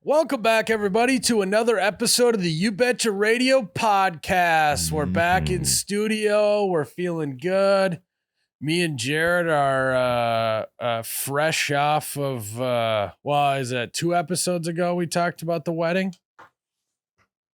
Welcome back, everybody, to another episode of the You Betcha Radio podcast. We're back in studio. We're feeling good. Me and Jerrod are fresh off of, is it 2 episodes ago we talked about the wedding?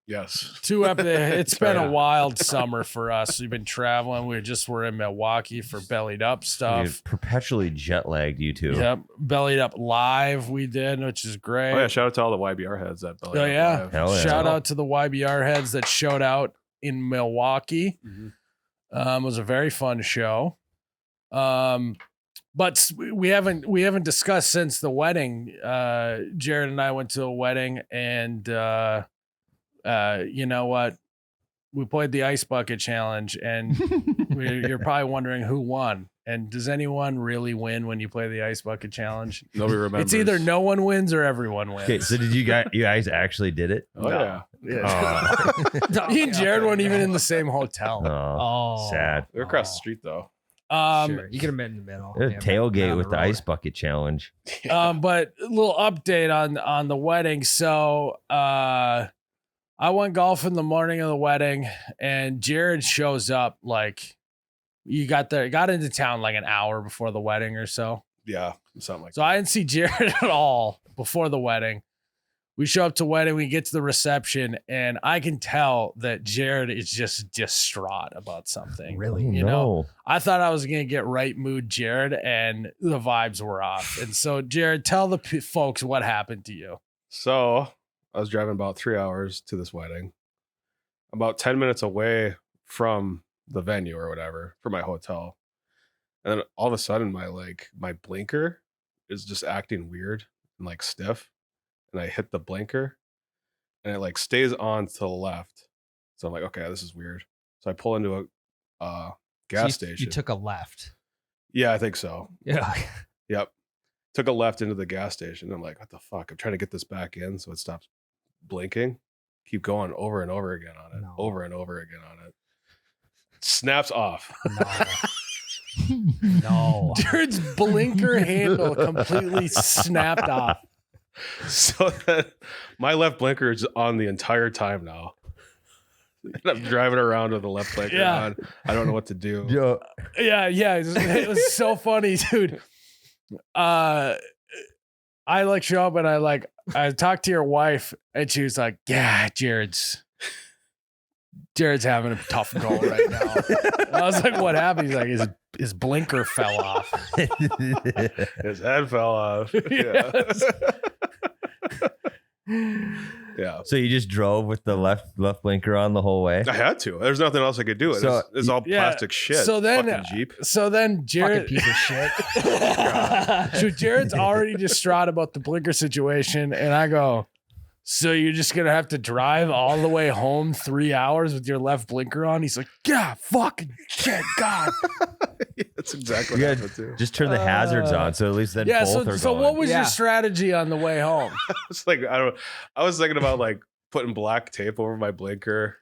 Yes. It's been a wild summer for us. We've been traveling. We're in Milwaukee for Bellied Up stuff. Dude, perpetually jet lagged, you two. Yep. Bellied Up Live we did, which is great. Oh, yeah. Shout out to all the YBR heads at Bellied Up Live. Hell yeah. Shout out to the YBR heads that showed out in Milwaukee. It was a very fun show. But we haven't discussed since the wedding. Jerrod and I went to a wedding, and you know what? We played the ice bucket challenge, and you're probably wondering who won. And does anyone really win when you play the ice bucket challenge? Nobody remembers. It's either no one wins or everyone wins. Okay, so did you guys actually did it? Oh, No. yeah. Me and Jerrod weren't even in the same hotel. Oh, sad. They're across the street, though. Sure. You could have met in the middle. A tailgate with the ice bucket challenge. But a little update on the wedding. So I went golfing the morning of the wedding, and Jerrod shows up like got into town like an hour before the wedding or so. Yeah, something like So that. I didn't see Jerrod at all before the wedding. We show up to wedding, we get to the reception, and I can tell that Jerrod is just distraught about something. Really? You know, I thought I was going to get right mood Jerrod, and the vibes were off. And so, Jerrod, tell the folks what happened to you. So I was driving about 3 hours to this wedding, about 10 minutes away from the venue or whatever for my hotel. And then all of a sudden my blinker is just acting weird and like stiff. And I hit the blinker and it like stays on to the left. So I'm like, okay, this is weird. So I pull into a gas station. You took a left. Yeah, I think so. Yeah. Yep. Took a left into the gas station. I'm like, what the fuck? I'm trying to get this back in so it stops blinking. Keep going over and over again on it. No. Over and over again on it. Snaps off. No. Jerrod's blinker handle completely snapped off. So then my left blinker is on the entire time now. And I'm driving around with the left blinker on. I don't know what to do. Yeah. It was so funny, dude. I like show up and I talked to your wife, and she was like, "Yeah, Jerrod's having a tough go right now." And I was like, "What happened?" He's like, his blinker fell off. His head fell off. Yes. Yeah. So you just drove with the left blinker on the whole way? I had to. There's nothing else I could do. So- It's all plastic shit. So then, Fucking Jeep. Jerrod, Fucking piece of shit. so Jerrod's already distraught about the blinker situation, and I go, "So you're just gonna have to drive all the way home 3 hours with your left blinker on?" He's like, "Yeah, fucking shit, God." Yeah, that's exactly You what gotta happened too. just turn the hazards on, so at least then Yeah. both are So going. what was Yeah. your strategy on the way home? It's like I was thinking about like putting black tape over my blinker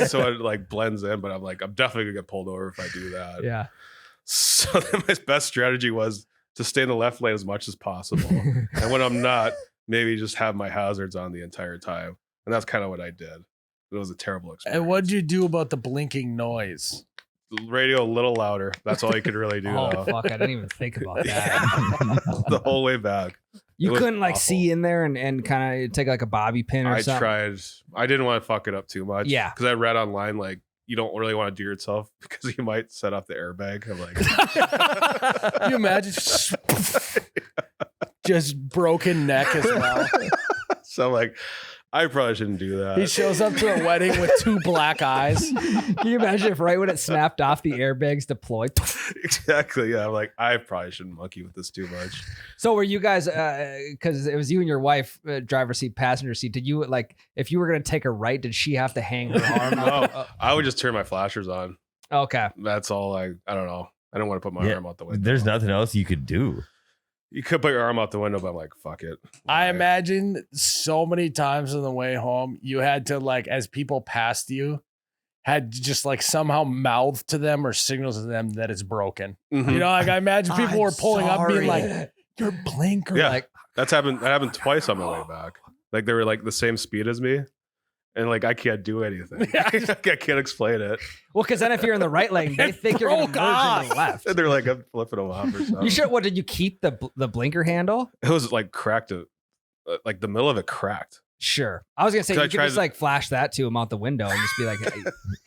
so it like blends in, but I'm definitely gonna get pulled over if I do that. Yeah. So then my best strategy was to stay in the left lane as much as possible. And when I'm not, maybe just have my hazards on the entire time. And that's kind of what I did. It was a terrible experience. And what'd you do about the blinking noise? The radio a little louder. That's all you could really do. Oh though. fuck! I didn't even think about that. The whole way back. You It was couldn't like awful. see in there and kind of take like a bobby pin or I something. tried. I didn't want to fuck it up too much. Yeah. Because I read online like you don't really want to do yourself because you might set off the airbag. I'm like, Can you imagine? Just broken neck as well. so I'm like, I probably shouldn't do that. He shows up to a wedding with 2 black eyes. Can you imagine if right when it snapped off, the airbags deployed? Exactly. Yeah. I'm like, I probably shouldn't monkey with this too much. So were you guys? Because it was you and your wife, driver's seat, passenger seat. Did you like if you were gonna take a right? Did she have to hang her arm? No, I would just turn my flashers on. Okay. That's all. I don't know. I don't want to put my Yeah, arm out the window. There's nothing else you could do. You could put your arm out the window, but I'm like, fuck it. I Like, imagine so many times on the way home, you had to like, as people passed you, had to just like somehow mouth to them or signal to them that it's broken. mhm. You know, like I imagine people I'm were pulling up being sorry. like, your blinker. Yeah. Like, That happened twice on my way back. Like they were like the same speed as me. And like I can't do anything. Yeah. I can't explain it. Well, because then if you're in the right lane, they think you're going to broke merge into off. the left. And they're like, I'm flipping them off or something. You sure? What did you keep the blinker handle? It was like cracked. Like the middle of it cracked. Sure. I was gonna say you I could tried just to- like flash that to him out the window and just be like, hey,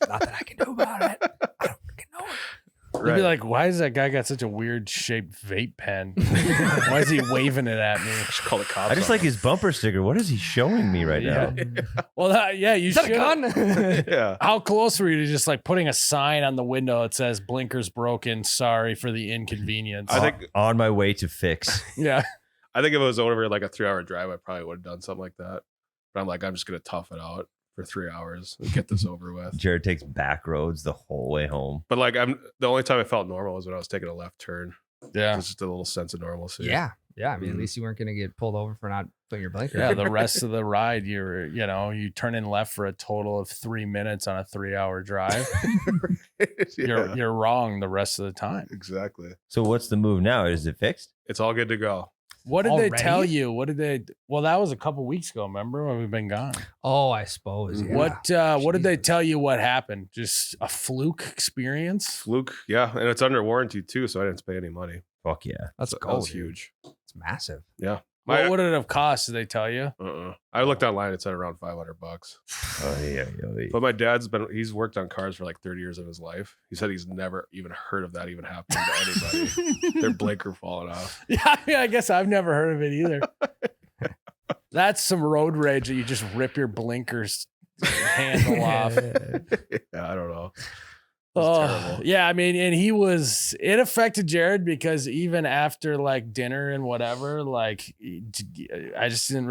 nothing I can do about it. I don't freaking know it. You'd be like, why has that guy got such a weird shaped vape pen? Why is he waving it at me? Should call the cops. I just on like his bumper sticker. What is he showing me right Yeah. now? Well, yeah, you Is that a should. gun? him. Yeah. How close were you to just like putting a sign on the window that says "blinkers broken, sorry for the inconvenience"? I think On my way to fix. yeah, if it was over like a 3-hour drive, I probably would have done something like that. But I'm like, I'm just gonna tough it out for 3 hours and get this over with. Jerrod takes back roads the whole way home. But like the only time I felt normal was when I was taking a left turn. yeah, It's just a little sense of normalcy. Yeah. Yeah. I mean, at Mhm. least you weren't gonna get pulled over for not putting your blinker. yeah. on. The rest of the ride, you turn in left for a total of 3 minutes on a 3-hour drive. Yeah, You're wrong the rest of the time. exactly. So what's the move now? Is it fixed? It's all good to go. What did they Already? tell you? What did they? Well, that was a couple weeks ago. Remember when we've been gone? Oh, I suppose. Yeah. What did they Jesus. tell you? What happened? Just a fluke experience? Fluke, yeah, and it's under warranty too, so I didn't pay any money. Fuck yeah. Let's So go. that was dude. huge. It's massive. Yeah. What would it have cost? Did they tell you? I looked online. It said around $500. Oh, yeah. But my dad's he's worked on cars for like 30 years of his life. He said he's never even heard of that even happening to anybody. Their blinker falling off. Yeah, I mean, I guess I've never heard of it either. That's some road rage that you just rip your blinkers handle off. Yeah, I don't know. It was Oh, terrible. yeah. I mean, and it affected Jerrod because even after like dinner and whatever, like I just didn't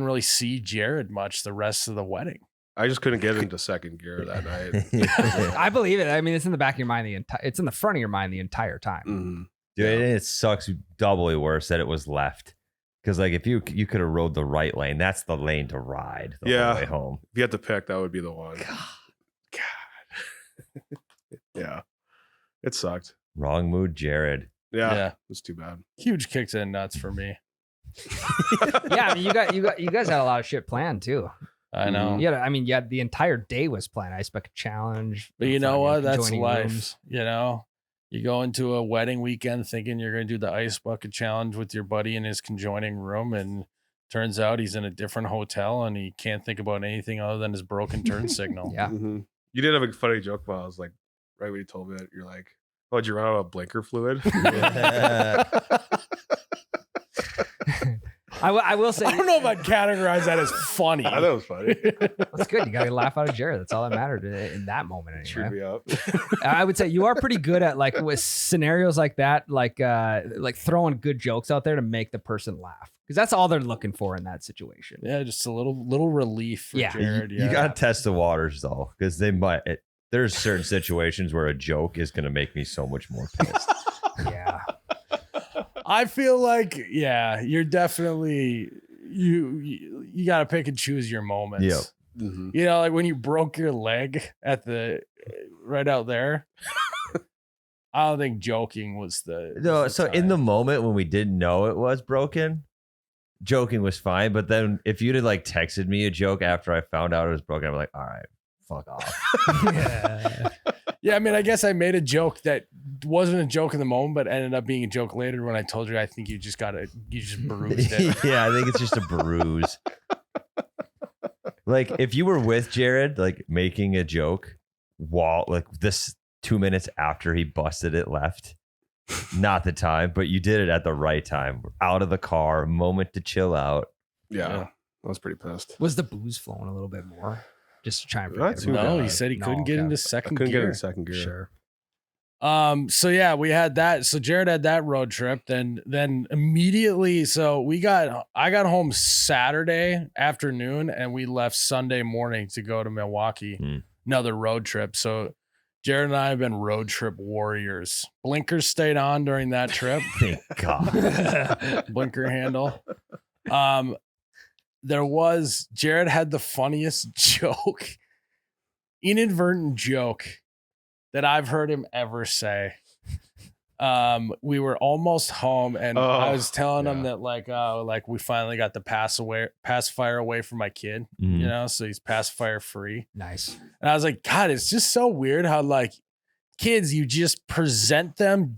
really see Jerrod much the rest of the wedding. I just couldn't get into second gear that night. I believe it. I mean, it's in the back of your mind it's in the front of your mind the entire time. Mhm. Dude, Yeah. it sucks doubly worse that it was left. Because like if you could have rode the right lane, that's the lane to ride the Yeah. whole way home. If you had to pick, that would be the one. God. Yeah. It sucked. Wrong mood, Jerrod. Yeah. It was too bad. Huge kicks in nuts for me. Yeah, I mean, you guys had a lot of shit planned too. I know. Yeah, I mean, the entire day was planned. Ice bucket challenge. But you know what? That's joining life. rooms. You know, you go into a wedding weekend thinking you're going to do the ice bucket challenge with your buddy in his conjoining room, and turns out he's in a different hotel and he can't think about anything other than his broken turn signal. Yeah. Mhm. You did have a funny joke about I was like, right when you told me that, you're like, oh, did you run out of blinker fluid? I will say I don't know if I'd categorize that as funny. I thought it was funny. that's good. You got to laugh out of Jerrod. That's all that mattered in that moment. Cheered Anyway. me up. I would say you are pretty good at like with scenarios like that, like throwing good jokes out there to make the person laugh because that's all they're looking for in that situation. Yeah, just a little relief for Yeah. Jerrod. You gotta test the waters though, because there's certain situations where a joke is gonna make me so much more pissed. Yeah. I feel like, yeah, you're definitely you got to pick and choose your moments. Yep. Mhm. You know, like when you broke your leg at the right out there. I don't think joking was the No, was the so in time. the moment when we didn't know it was broken, joking was fine. But then if you'd have like texted me a joke after I found out it was broken, I'm like, all right, fuck off. Yeah. Yeah, I mean, I guess I made a joke that wasn't a joke in the moment, but ended up being a joke later when I told you I think you just bruised it. Yeah, I think it's just a bruise. Like if you were with Jerrod, like making a joke while like this 2 minutes after he busted it left, not the time, but you did it at the right time. Out of the car, moment to chill out. Yeah. I was pretty pissed. Was the booze flowing a little bit more? Just to try and Not forget too about No, it. he said he No, couldn't get okay. into I second couldn't get gear. in second gear. Sure. So yeah, we had that. So Jerrod had that road trip. Then immediately, so I got home Saturday afternoon and we left Sunday morning to go to Milwaukee. Another road trip. So Jerrod and I have been road trip warriors. Blinkers stayed on during that trip. Thank God. Blinker handle. Jerrod had the funniest joke, inadvertent joke that I've heard him ever say. we were almost home, and I Oh, was telling him yeah. that like we finally got the pacifier away from my kid, Mhm. you know, so he's pacifier free. Nice. And I was like, God, it's just so weird how like kids, you just present them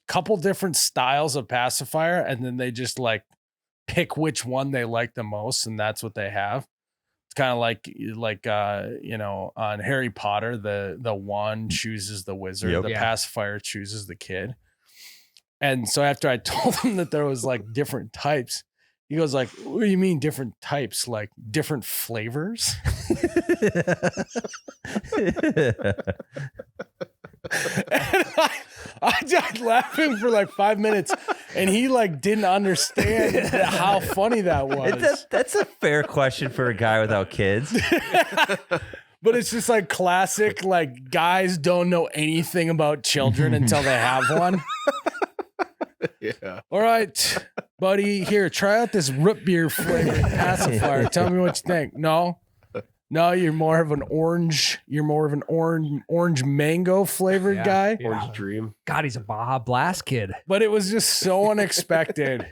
couple different styles of pacifier, and then they just like pick which one they like the most, and that's what they have. It's kind of like you know, on Harry Potter, the wand chooses the wizard, Yep. the Yeah. pacifier chooses the kid. And so after I told him that there was like different types, he goes like, "What do you mean different types? Like different flavors?" And I died laughing for like 5 minutes, and he like didn't understand how funny that was. That's a fair question for a guy without kids. But it's just like classic, like guys don't know anything about children until they have one. Yeah. All right, buddy, here, try out this root beer flavored pacifier. Tell me what you think. No, you're more of an orange mango flavored Yeah. guy. Yeah. Orange Dream. God, he's a Baja Blast kid. But it was just so unexpected.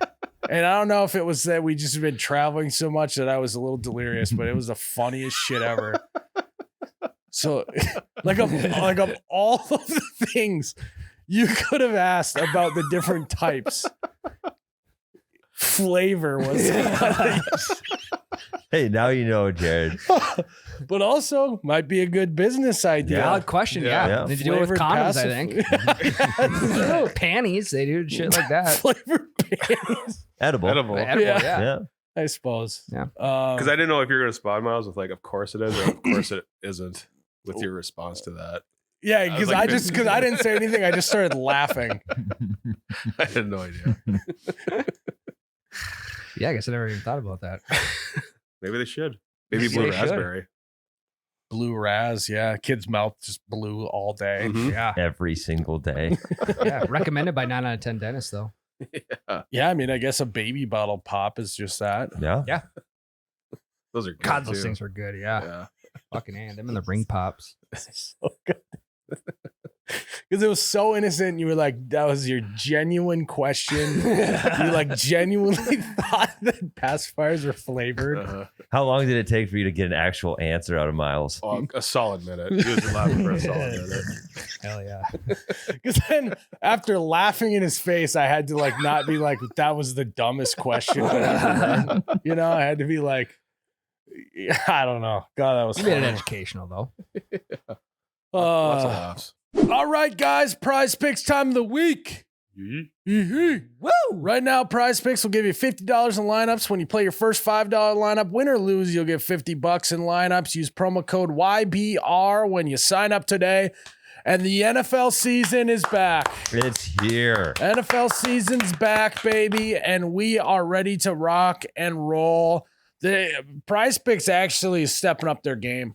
And I don't know if it was that we just been traveling so much that I was a little delirious, but it was the funniest shit ever. So like of all of the things you could have asked about the different types, flavor was Hey, now you know, Jerrod. but also might be a good business idea. Valid question. Yeah. Yeah. Did you do it with Flavored condoms, I think. Panties, they do shit like that. Flavored panties. Edible. Edible. Edible, Yeah. yeah. Yeah. I suppose. Yeah. Because I didn't know if you were going to spawn miles with like, of course it is, or of course it isn't, with your response to that. Yeah, I was because like, because I didn't say anything, I just started laughing. I had no idea. Yeah, I guess I never even thought about that. Maybe they should. Maybe Maybe blue they should. raspberry. Blue raz, yeah. Kid's mouth just blue all day. Mhm. Yeah. Every single day. Yeah. Recommended by 9 out of 10 dentists, though. Yeah. Yeah, I mean, I guess a baby bottle pop is just that. Yeah. Those are good. God, those too. things were good. Yeah. Yeah. Fucking and them and the ring pops. So good. Because it was so innocent. You were like, that was your genuine question. You like genuinely thought that pacifiers were flavored. Uh-huh. How long did it take for you to get an actual answer out of Miles? Oh, a solid minute. He was laughing for a solid minute. Hell yeah. Because then after laughing in his face, I had to like not be like, that was the dumbest question I've ever heard. You know, I had to be like, I don't know. God, that was You made it funny. educational, though. Lots of laughs. All right, guys, prize picks time of the week. Yee. Woo! Right now, Prize Picks will give you $50 in lineups. When you play your first $5 lineup, win or lose, you'll get $50 in lineups. Use promo code YBR when you sign up today. And the NFL season is back. It's here. NFL season's back, baby, and we are ready to rock and roll. The Prize Picks actually is stepping up their game.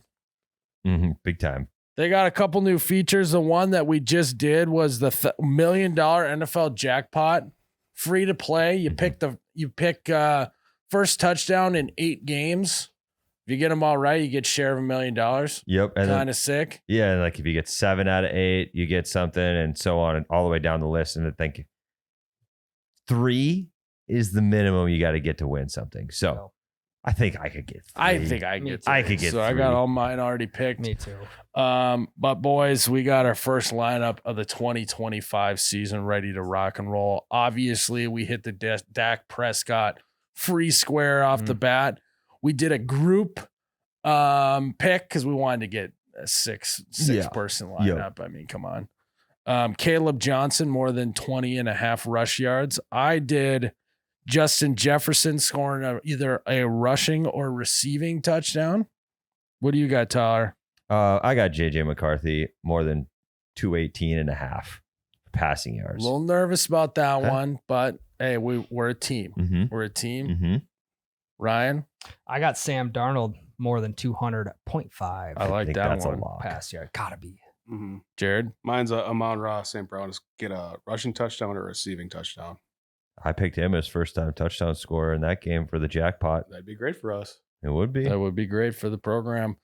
Big time. They got a couple new features. The one that we just did was the $1 million NFL jackpot, free to play. You pick first touchdown in 8 games. If you get them all right, you get share of $1 million. Yep. And then, Kind of sick. yeah, and like if you get 7 out of 8, you get something, and so on, and all the way down the list. And I think 3 is the minimum you got to get to win something. So I think I could get 3. I think I Me get. too. I could get So I 3. got all mine already picked. Me too. But boys, we got our first lineup of the 2025 season ready to rock and roll. Obviously, we hit the Dak Prescott free square off the bat. We did a group pick because we wanted to get a six person lineup. I mean, come on. Caleb Johnson, more than 20.5 rush yards. I did Justin Jefferson scoring either a rushing or receiving touchdown. What do you got, Tyler? I got JJ McCarthy, more than 218.5 passing A yards. little nervous about that Okay. one, but hey, we're a team. Mm-hmm. We're a team. Mm-hmm. Ryan, I got Sam Darnold, more than 200.5 I like think that that's one. a lock. pass yard. Gotta be. Mm-hmm. Jared, Mine's Amon Ra St. Brown. Just get a rushing touchdown or a receiving touchdown. I picked him as first time touchdown scorer in that game for the jackpot. That'd be great for us. It would be. that would be great for the program.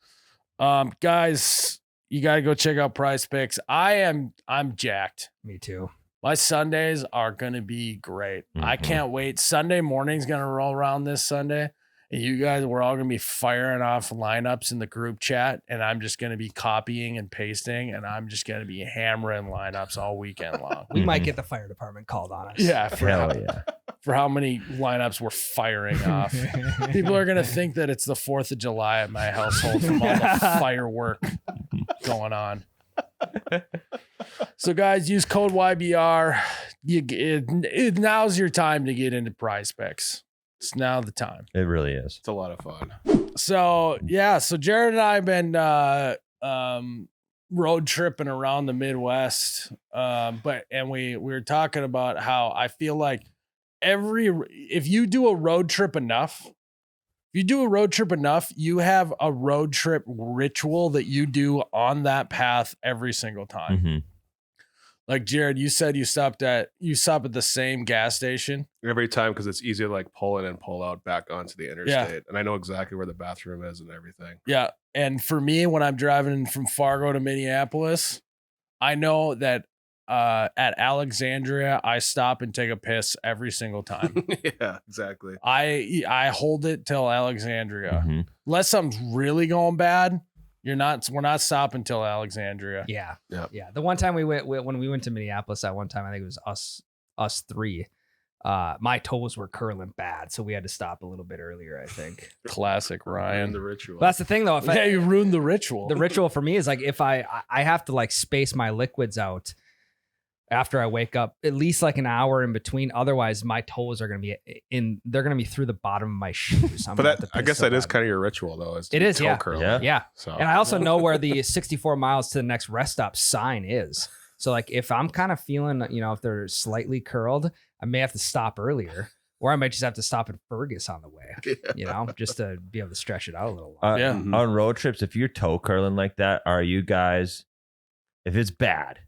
Guys, you got to go check out Prize Picks. I'm jacked. Me too. My Sundays are going to be great. I Mhm. can't wait. Sunday morning's going to roll around this Sunday. And you guys, we're all going to be firing off lineups in the group chat. And I'm just going to be copying and pasting. And I'm just going to be hammering lineups all weekend long. We might Mhm. get the fire department called on us. Yeah. Hell yeah. For how many lineups we're firing off. People are going to think that it's the 4th of July at my household from all the firework going on. So guys, use code YBR. Now's your time to get into Prize Picks. It's now the time. It really is. It's a lot of fun. So yeah, so Jerrod and I have been road tripping around the Midwest. And we were talking about how I feel like if you do a road trip enough, you have a road trip ritual that you do on that path every single time. Mhm. Like Jerrod, you said you stop at the same gas station. Every time, because it's easier to like pull in and pull out back onto the interstate. And I know exactly where the bathroom is and everything. Yeah. And for me, when I'm driving from Fargo to Minneapolis, I know that at Alexandria, I stop and take a piss every single time. Yeah, exactly. I hold it till Alexandria. Mhm. Unless something's really going bad, we're not stopping till Alexandria. Yeah. Yep. Yeah. The one time when we went to Minneapolis, that one time, I think it was us three. My toes were curling bad, so we had to stop a little bit earlier, I think. Classic And Ryan. the ritual. But that's the thing, though. If You ruined the ritual. the ritual for me is like if I have to like space my liquids out after I wake up at least like an hour in between. Otherwise, my toes are gonna be they're gonna be through the bottom of my shoes. I'm But gonna have that, to I piss guess so that is bad. kind of your ritual, though. Is to It be is, yeah. toe curling. Yeah. Yeah. So And I also know where the 64 miles to the next rest stop sign is. So like if I'm kind of feeling, if they're slightly curled, I may have to stop earlier, or I might just have to stop at Fergus on the way, just to be able to stretch it out a little longer. Yeah. Mhm. On road trips, if you're toe curling like that, are you guys, if it's bad,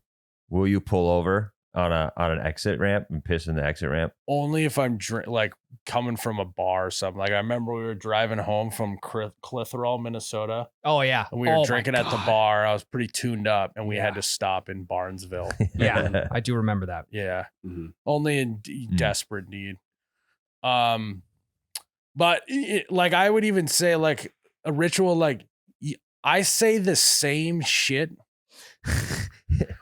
will you pull over on an exit ramp and piss in the exit ramp? Only if I'm like coming from a bar or something. Like I remember we were driving home from Clitheroe, Minnesota, Oh yeah. and we were Oh, my drinking at the God. bar. I was pretty tuned up, and we Yeah. had to stop in Barnesville. Yeah, I do remember that. Yeah, Mhm. only in desperate need. But like I would even say like a ritual, like I say the same shit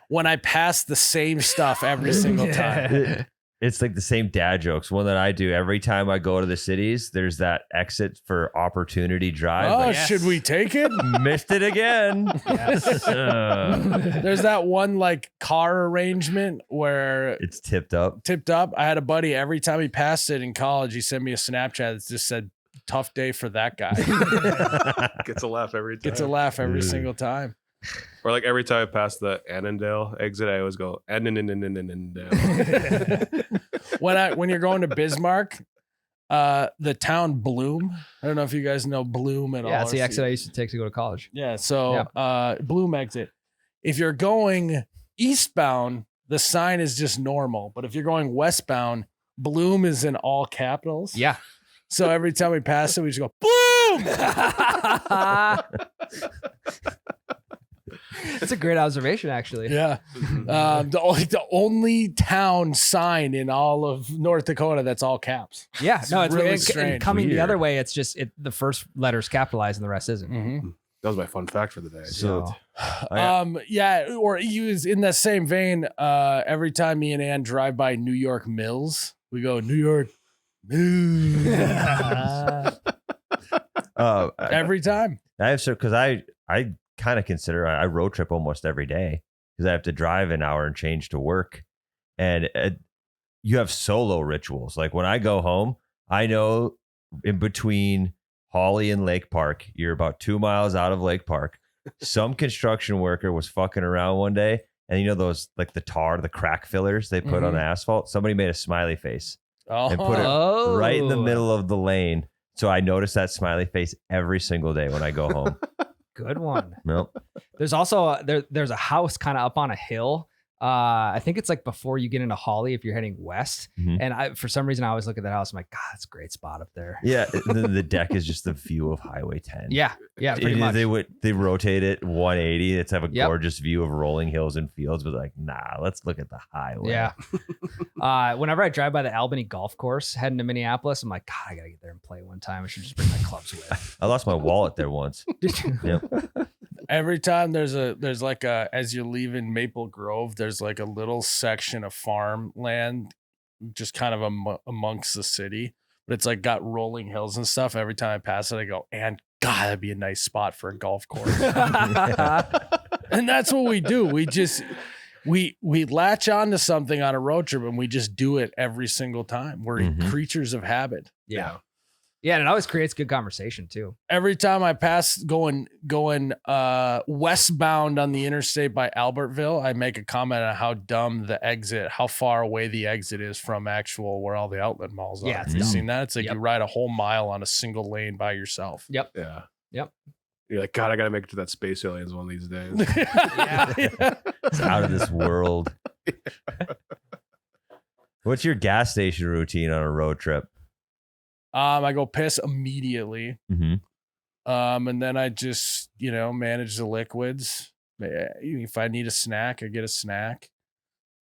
when I pass the same stuff every single time. It's like the same dad jokes. One that I do every time I go to the cities, there's that exit for Opportunity Drive. Oh, Like, yes. should we take it? missed it again. Yes. There's that one like car arrangement where It's tipped up. tipped up. I had a buddy every time he passed it in college, he sent me a Snapchat that just said, "Tough day for that guy." Gets a laugh every time. Gets a laugh every Dude. single time. Or like every time I pass the Annandale exit, I always go Annandale. When you're going to Bismarck, the town Bloom. I don't know if you guys know Bloom at all. Yeah, it's the or exit I used to take to go to college. Yeah, so Bloom exit. If you're going eastbound, the sign is just normal. But if you're going westbound, Bloom is in all capitals. Yeah. So every time we pass it, we just go, Bloom! That's a great observation, actually. Yeah. The only town sign in all of North Dakota that's all caps. Yeah, no, it's really really strange. coming the Weird. other way. It's just the first letter's capitalized and the rest isn't. Mm-hmm. That was my fun fact for the day. So, Yeah, or use in that same vein, every time me and Ann drive by New York Mills, we go, New York Mills. Every time. I have because I kind of consider I road trip almost every day because I have to drive an hour and change to work, and you have solo rituals. Like when I go home, I know in between Holly and Lake Park, you're about 2 miles out of Lake Park. Some construction worker was fucking around one day, and those like the crack fillers they put on the asphalt. Somebody made a smiley face and put it Oh. right in the middle of the lane. So I notice that smiley face every single day when I go home. Good one. Nope. There's also there's a house kind of up on a hill I think it's like before you get into Holly if you're heading west. Mhm. And for some reason I always look at that house. I'm like, God, that's a great spot up there. Yeah, the deck is just the view of Highway 10. Yeah, pretty much. They rotate it 180. It's have a Yep. gorgeous view of rolling hills and fields, but like, nah, let's look at the highway. Yeah. Whenever I drive by the Albany golf course heading to Minneapolis, I'm like, God, I gotta get there and play one time. I should just bring my clubs with. I lost my wallet there once. Yep. Every time there's like a, as you're leaving Maple Grove, there's like a little section of farmland just kind of amongst the city, but it's like got rolling hills and stuff. Every time I pass it, I go, and God, that'd be a nice spot for a golf course. And that's what we do. We latch onto something on a road trip and we just do it every single time. We're Mhm. creatures of habit. Yeah. Yeah, and it always creates good conversation too. Every time I pass going westbound on the interstate by Albertville, I make a comment on how far away the exit is from actual where all the outlet malls are. Yeah, it's Have you dumb. seen that? It's like Yep. you ride a whole mile on a single lane by yourself. Yep. Yeah. Yep. You're like, God, I gotta make it to that space aliens one of these days. Yeah. It's out of this world. What's your gas station routine on a road trip? I go piss immediately. Mm-hmm. And then I just, manage the liquids. If I need a snack, I get a snack.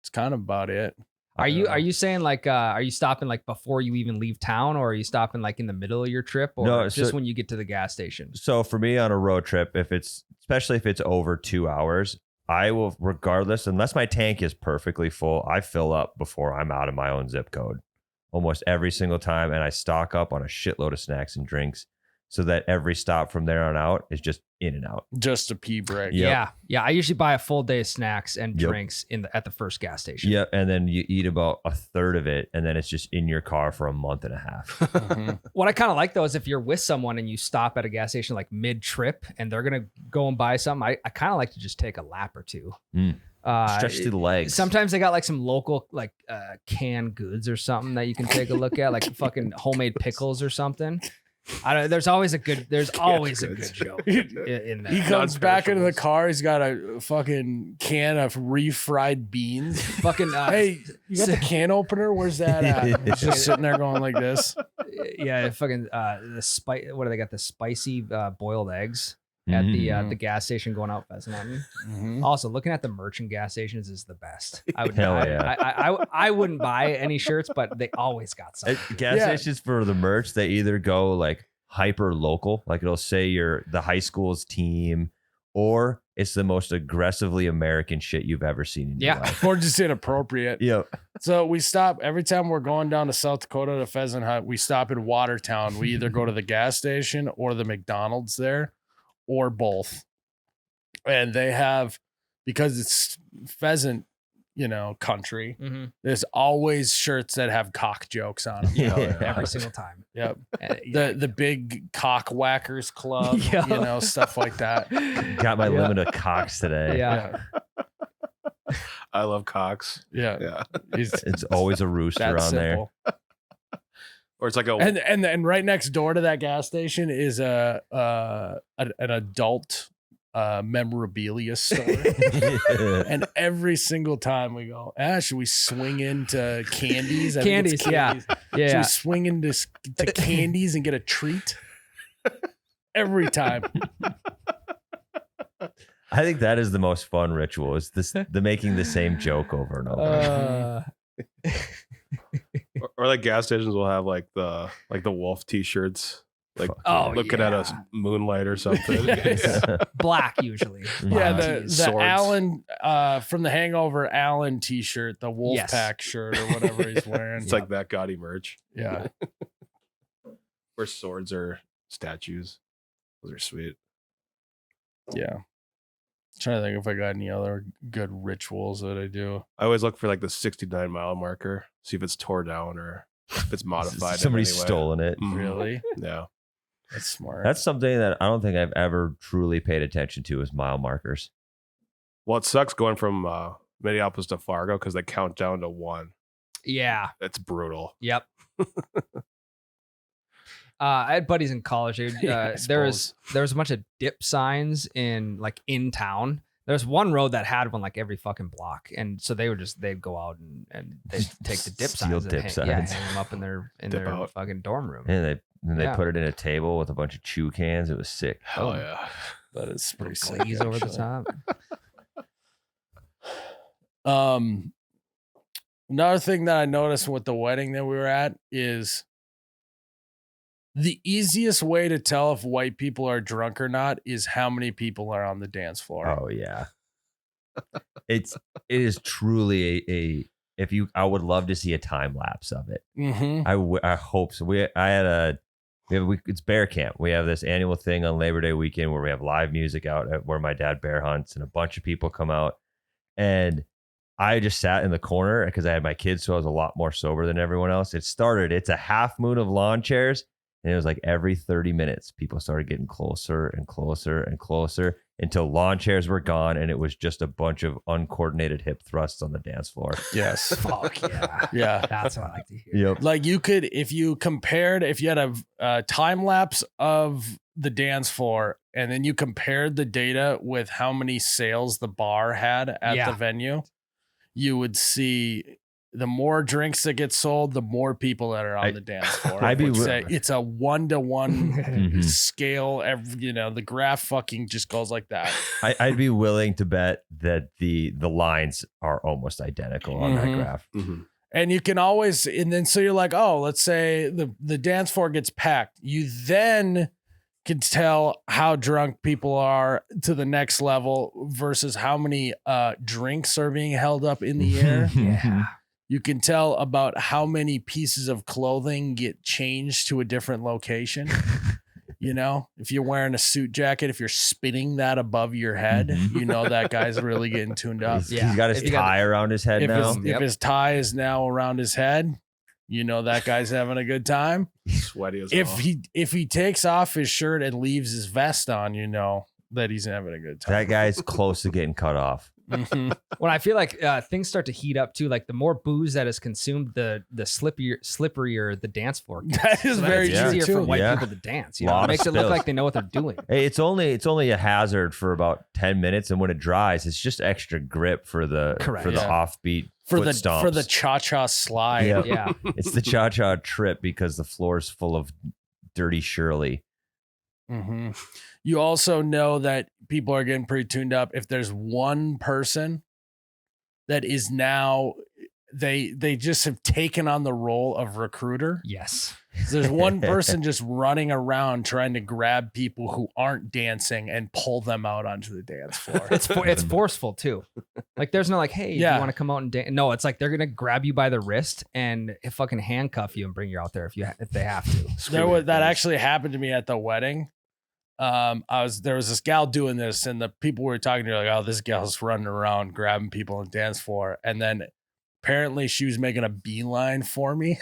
It's kind of about it. Are you saying like are you stopping like before you even leave town, or are you stopping like in the middle of your trip, or No, just so- when you get to the gas station? So for me on a road trip, especially if it's over 2 hours, I will, regardless, unless my tank is perfectly full, I fill up before I'm out of my own zip code almost every single time. And I stock up on a shitload of snacks and drinks so that every stop from there on out is just in and out. Just a pee break. Yep. Yeah. I usually buy a full day of snacks and Yep. drinks at the first gas station. Yep. And then you eat about a third of it, and then it's just in your car for a month and a half. Mhm. What I kind of like though is if you're with someone and you stop at a gas station like mid trip and they're gonna go and buy something, I kind of like to just take a lap or two. Mm. Stretch through the legs. Sometimes they got like some local like canned goods or something that you can take a look at, like fucking homemade pickles or something. I don't. There's always a good joke in He there. comes back into the Non-perishables. car. He's got a fucking can of refried beans. Fucking Hey, you got the can opener? Where's that at? He's just sitting there going like this. yeah, fucking what do they got? The spicy boiled eggs at the gas station going out Pheasant Mountain. Mhm. Also, looking at the merchant gas stations is the best. I would. Hell I, yeah. I wouldn't buy any shirts, but they always got something. Gas Yeah. stations for the merch, they either go like hyper local, like it'll say you're the high school's team, or it's the most aggressively American shit you've ever seen in your Yeah. life. Or just inappropriate. Yep. So we stop every time we're going down to South Dakota to pheasant hunt. We stop in Watertown. We either go to the gas station or the McDonald's there, or both. And they have, because it's pheasant, country. Mhm. There's always shirts that have cock jokes on them. Yeah, Yeah. every single time. Yep. Yeah. The big cock whackers club, Yeah. stuff like that. Got my Yeah. limit of cocks today. Yeah. I love Cox. Yeah. Yeah. It's always a rooster That's on simple. Or it's like a And right next door to that gas station is an adult memorabilia store. there. And every single time we go, should we swing into candies? I think it's Candies, yeah. Should Yeah. we swing into to candies and get a treat? Every time. I think that is the most fun ritual. Is the making the same joke over and over. or like gas stations will have like the wolf t-shirts, like Oh, looking at us moonlight or something. Black usually. Yeah, Wow. the Swords. Alan from the Hangover Alan t-shirt, the wolf Yes. pack shirt or whatever he's wearing. It's like that gaudy merch. yeah. Where swords are statues. Those are sweet. Yeah. Trying to think if I got any other good rituals that I do. I always look for like the 69 mile marker, see if it's tore down or if it's modified. in Somebody's any way. stolen it. Mhm. Really? Yeah. That's smart. That's something that I don't think I've ever truly paid attention to is mile markers. Well, it sucks going from Minneapolis to Fargo because they count down to 1. Yeah. That's brutal. Yep. I had buddies in college. Yeah, I There was a bunch of dip signs in town There's one road that had one like every fucking block, and so they'd go out and they'd take the dip Steal signs, dip and signs. hang them up in their out. fucking dorm room. And they Yeah. put it in a table with a bunch of chew cans. It was sick. Hell yeah. That is pretty sick. Glaze over the actually. top. Another thing that I noticed with the wedding that we were at is the easiest way to tell if white people are drunk or not is how many people are on the dance floor. Oh yeah. It is truly I would love to see a time lapse of it. Mm-hmm. I hope so. It's bear camp. We have this annual thing on Labor Day weekend where we have live music out at where my dad bear hunts, and a bunch of people come out. And I just sat in the corner because I had my kids, so I was a lot more sober than everyone else. It's a half moon of lawn chairs, and it was like every 30 minutes, people started getting closer and closer and closer until lawn chairs were gone, and it was just a bunch of uncoordinated hip thrusts on the dance floor. Yes. Fuck yeah. Yeah. That's what I like to hear. Yep. Like you could, if you had a time lapse of the dance floor and then you compared the data with how many sales the bar had at the venue, you would see the more drinks that get sold, the more people that are on the dance floor. It's a 1-to-1 scale. The graph fucking just goes like that. I'd be willing to bet that the lines are almost identical on that graph. Mm-hmm. And you can always, and then so you're like, oh, let's say the dance floor gets packed. You then can tell how drunk people are to the next level versus how many drinks are being held up in the air. Yeah. You can tell about how many pieces of clothing get changed to a different location. If you're wearing a suit jacket, if you're spinning that above your head, that guy's really getting tuned up. He's got his tie around his head now. If his tie is now around his head, that guy's having a good time. Sweaty as If hell. if he takes off his shirt and leaves his vest on, that he's having a good time. That guy's close to getting cut off. Mhm. When I feel like things start to heat up too, like the more booze that is consumed, the slipperier the dance floor gets. That is So very it's true easier too. for white Yeah. people to dance. It Lot of makes it look spills. like they know what they're doing. Hey, it's only a hazard for about 10 minutes, and when it dries, it's just extra grip for the Correct. the Yeah. offbeat for foot the stomps. cha-cha slide. Yep. Yeah. It's the cha-cha trip because the floor's full of dirty Shirley. hmm You also know that people are getting pretty tuned up if there's one person that is now they just have taken on the role of recruiter. Yes. There's one person just running around trying to grab people who aren't dancing and pull them out onto the dance floor. It's forceful too. Like there's no like, hey, do Yeah. you want to come out and dance? No, it's like they're gonna grab you by the wrist and fucking handcuff you and bring you out there if they have to. That actually happened to me at the wedding. There was this gal doing this, and the people we were talking to were like, oh, this gal's running around grabbing people on the dance floor. And then apparently she was making a beeline for me.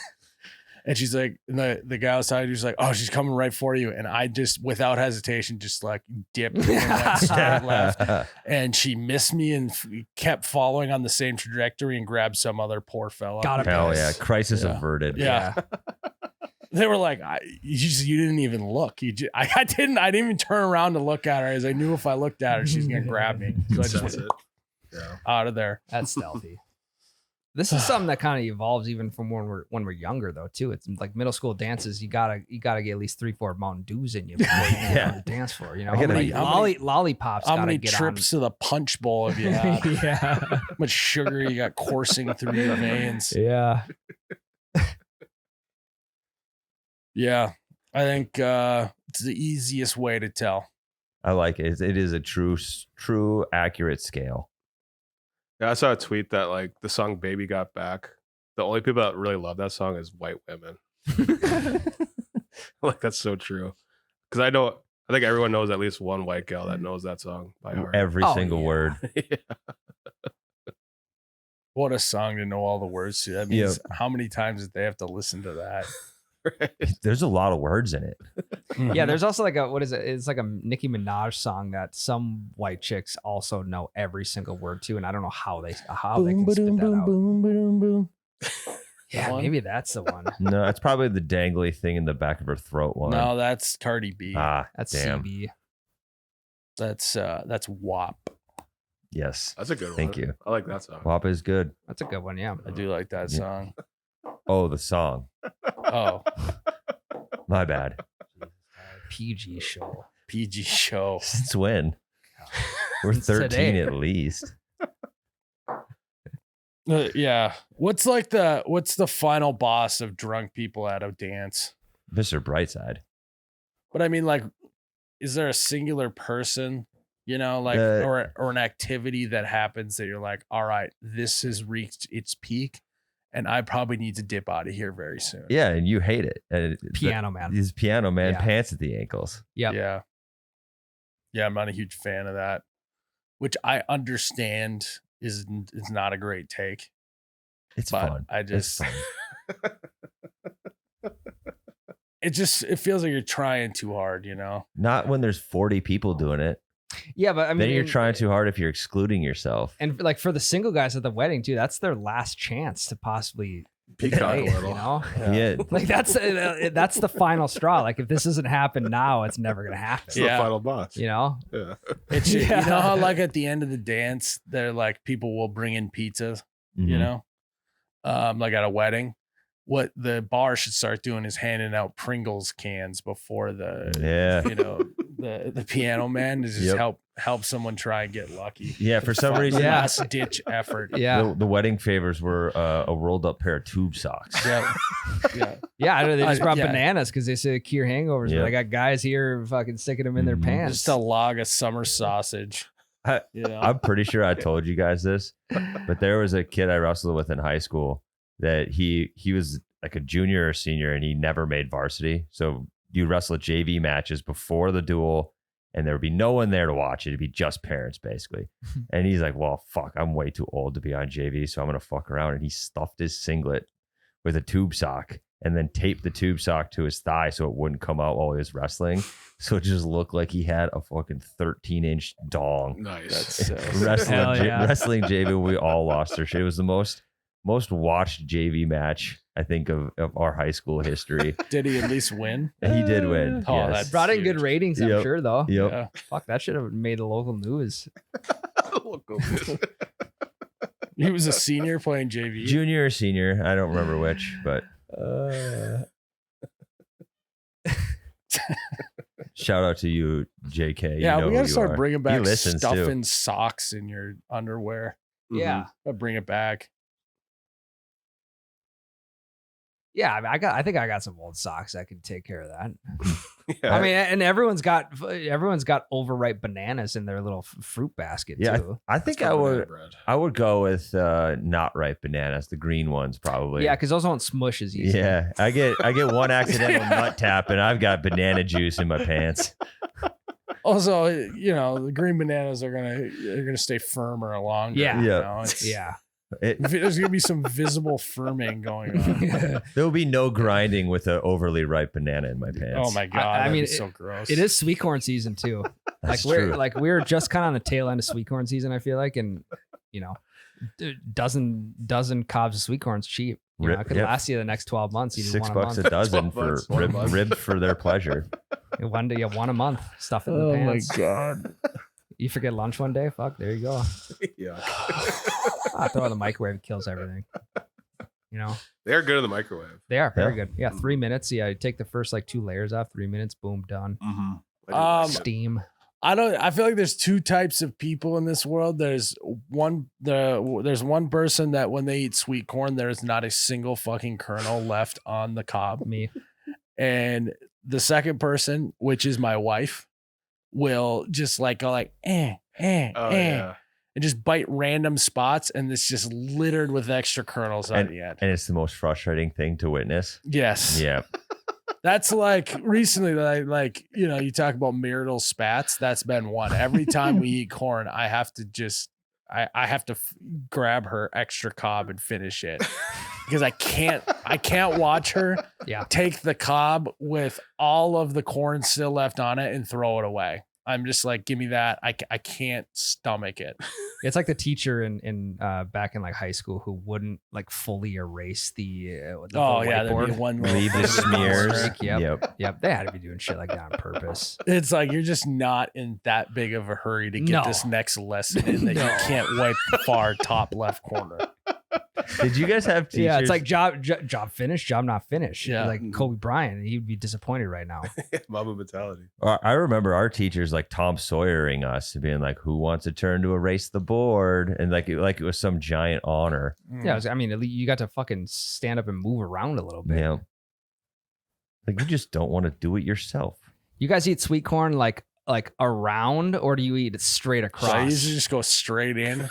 And she's like, and the guy was talking, she's like, oh, she's coming right for you. And I just, without hesitation, just like dipped and went straight left. And she missed me and kept following on the same trajectory and grabbed some other poor fella. Got it. Hell yeah. Crisis Yeah. averted. Yeah. They were like, you didn't even look. I didn't even turn around to look at her, as I knew if I looked at her, she's gonna grab me. So I just That's went it. Yeah. out of there. That's stealthy. This is something that kind of evolves even from when we're younger though too. It's like middle school dances. You gotta get at least 3-4 Mountain Dews in you before you get Yeah. on the dance floor. I gotta Like be- lollipops. How gotta many get trips to the punch bowl have you had? on. Yeah. How much sugar you got coursing through your veins? Yeah. Yeah, I think it's the easiest way to tell. I like it. It is a true accurate scale. Yeah, I saw a tweet that like the song "Baby Got Back." The only people that really love that song is white women. Like that's so true. Because I think everyone knows at least one white gal that knows that song by heart. Every Oh, single yeah. word. What a song to know all the words to. That means how many times did they have to listen to that? There's a lot of words in it. Yeah, there's also like what is it? It's like a Nicki Minaj song that some white chicks also know every single word to, and I don't know how they can spit that out. boom. Yeah, One? maybe that's the one. No, it's probably the dangly thing in the back of her throat one. No, that's Cardi B. Ah, That's damn. CB. That's WAP. Yes. That's a good one. Thank you. I like that song. WAPA is good. That's a good one. Yeah. I do like that Yeah. song. Oh, the song. Oh, My bad. PG show. PG show. Since when? We're Since 13 today. at least. Yeah. What's the final boss of drunk people at a dance? Mr. Brightside. But I mean, like, is there a singular person, you know, like, or an activity that happens that you're like, all right, this has reached its peak, and I probably need to dip out of here very soon. Yeah, and you hate it. And Piano man. These piano man Yeah. pants at the ankles. Yep. Yeah. Yeah, I'm not a huge fan of that, which I understand is not a great take. It's But fun. I It's just, fun. it feels like you're trying too hard, you know? Not when there's 40 people doing it. Yeah, but I mean, Then you're trying too hard if you're excluding yourself. And like for the single guys at the wedding too, that's their last chance to possibly Peacock a date, little. you know? Yeah. Like that's the final straw. Like if this doesn't happen now, it's never gonna happen. It's Yeah. the final boss. You know? Yeah. It's Yeah. You know how like at the end of the dance, they're like people will bring in pizzas, you Mhm. know, like at a wedding. What the bar should start doing is handing out Pringles cans before the, Yeah. you know, the piano man to just Yep. help someone try and get lucky. Yeah, for some Fuck, reason, Yeah. last ditch effort. Yeah. the wedding favors were a rolled up pair of tube socks. Yeah, yeah. Yeah, I know they just brought yeah. bananas because they say cure hangovers. Yeah. But I got guys here fucking sticking them in their Mhm. pants. Just a log of summer sausage. I- You know, I'm pretty sure I told you guys this, but there was a kid I wrestled with in high school that he was like a junior or senior and he never made varsity. So you wrestle JV matches before the duel and there would be no one there to watch it. It'd be just parents basically. And he's like, well, fuck, I'm way too old to be on JV. So I'm going to fuck around. And he stuffed his singlet with a tube sock and then taped the tube sock to his thigh so it wouldn't come out while he was wrestling. So it just looked like he had a fucking 13-inch dong. Nice. That's Wrestling, Hell yeah. wrestling JV, we all lost our shit. It was the most watched JV match I think of our high school history. did he at least win? And he did win. Oh, yes. that's- Brought in huge. good ratings, I'm Yep. sure though. Yep. Yeah. Fuck, that should have made the local news. He was a senior playing JV. Junior or senior, I don't remember which, but shout out to you, JK. Yeah, you know we who gotta you start are. bringing He back listens, too. stuffing socks in your underwear. Yeah. Bring it back. Yeah, I think I got some old socks that could take care of that. Yeah. I mean, and everyone's got overripe bananas in their little fruit basket Yeah, too. I think That's I for banana would. bread. I would go with not ripe bananas, the green ones probably. Yeah, because those won't smush as easy. Yeah, I get one accidental nut tap and I've got banana juice in my pants. Also, you know, the green bananas are gonna stay firmer longer. Yeah. you Yeah. know, it's- Yeah. There's gonna be some visible firming going on. There will be no grinding with an overly ripe banana in my pants. Oh my god! I that'd mean, be so gross. It is sweet corn season too. That's like true. we're just kind of on the tail end of sweet corn season, I feel like, and you know, dozen cobs of sweet corn's cheap. You know, Rip- it could yep. last you the next 12 months. You do $6 one a a month. dozen 12 for bucks, 1 month. ribs for their pleasure. One day, one a month. Stuff it in the Oh my pants. god! You forget lunch one day. Fuck, there you go. Yeah. Throw it in the microwave. It kills everything. You know, They're good in the microwave. they are very Yeah. good. Yeah, 3 minutes. Yeah, you take the first like 2 layers off. 3 minutes. Boom, done. Steam. I feel like there's two types of people in this world. There's one person that when they eat sweet corn, there's not a single fucking kernel left on the cob. Me. And the second person, which is my wife, will just like go like Oh, yeah. and just bite random spots, and it's just littered with extra kernels on the end. And it's the most frustrating thing to witness. Yes. Yeah. That's like recently that I like, you know, you talk about marital spats. That's been one. Every time we eat corn, I have to just, I have to grab her extra cob and finish it because I can't watch her Yeah. take the cob with all of the corn still left on it and throw it away. I'm just like, give me that. I can't stomach it. It's like the teacher in back in like high school who wouldn't like fully erase the Oh whole yeah, there'd be whiteboard. one little Leave the smears. Yep. They had to be doing shit like that on purpose. It's like you're just not in that big of a hurry to get No. this next lesson in that No. you can't wipe the far top left corner. Did you guys have teachers? Yeah, it's like job finished, job not finished. Yeah. Like Kobe Bryant, he'd be disappointed right now. Mama mentality. I remember our teachers like Tom Sawyering us, being like, "Who wants a turn to erase the board?" And like it was some giant honor. Yeah, I mean, at least you got to fucking stand up and move around a little bit. Yeah. Like you just don't want to do it yourself. You guys eat sweet corn like around, or do you eat it straight across? So I usually just go straight in,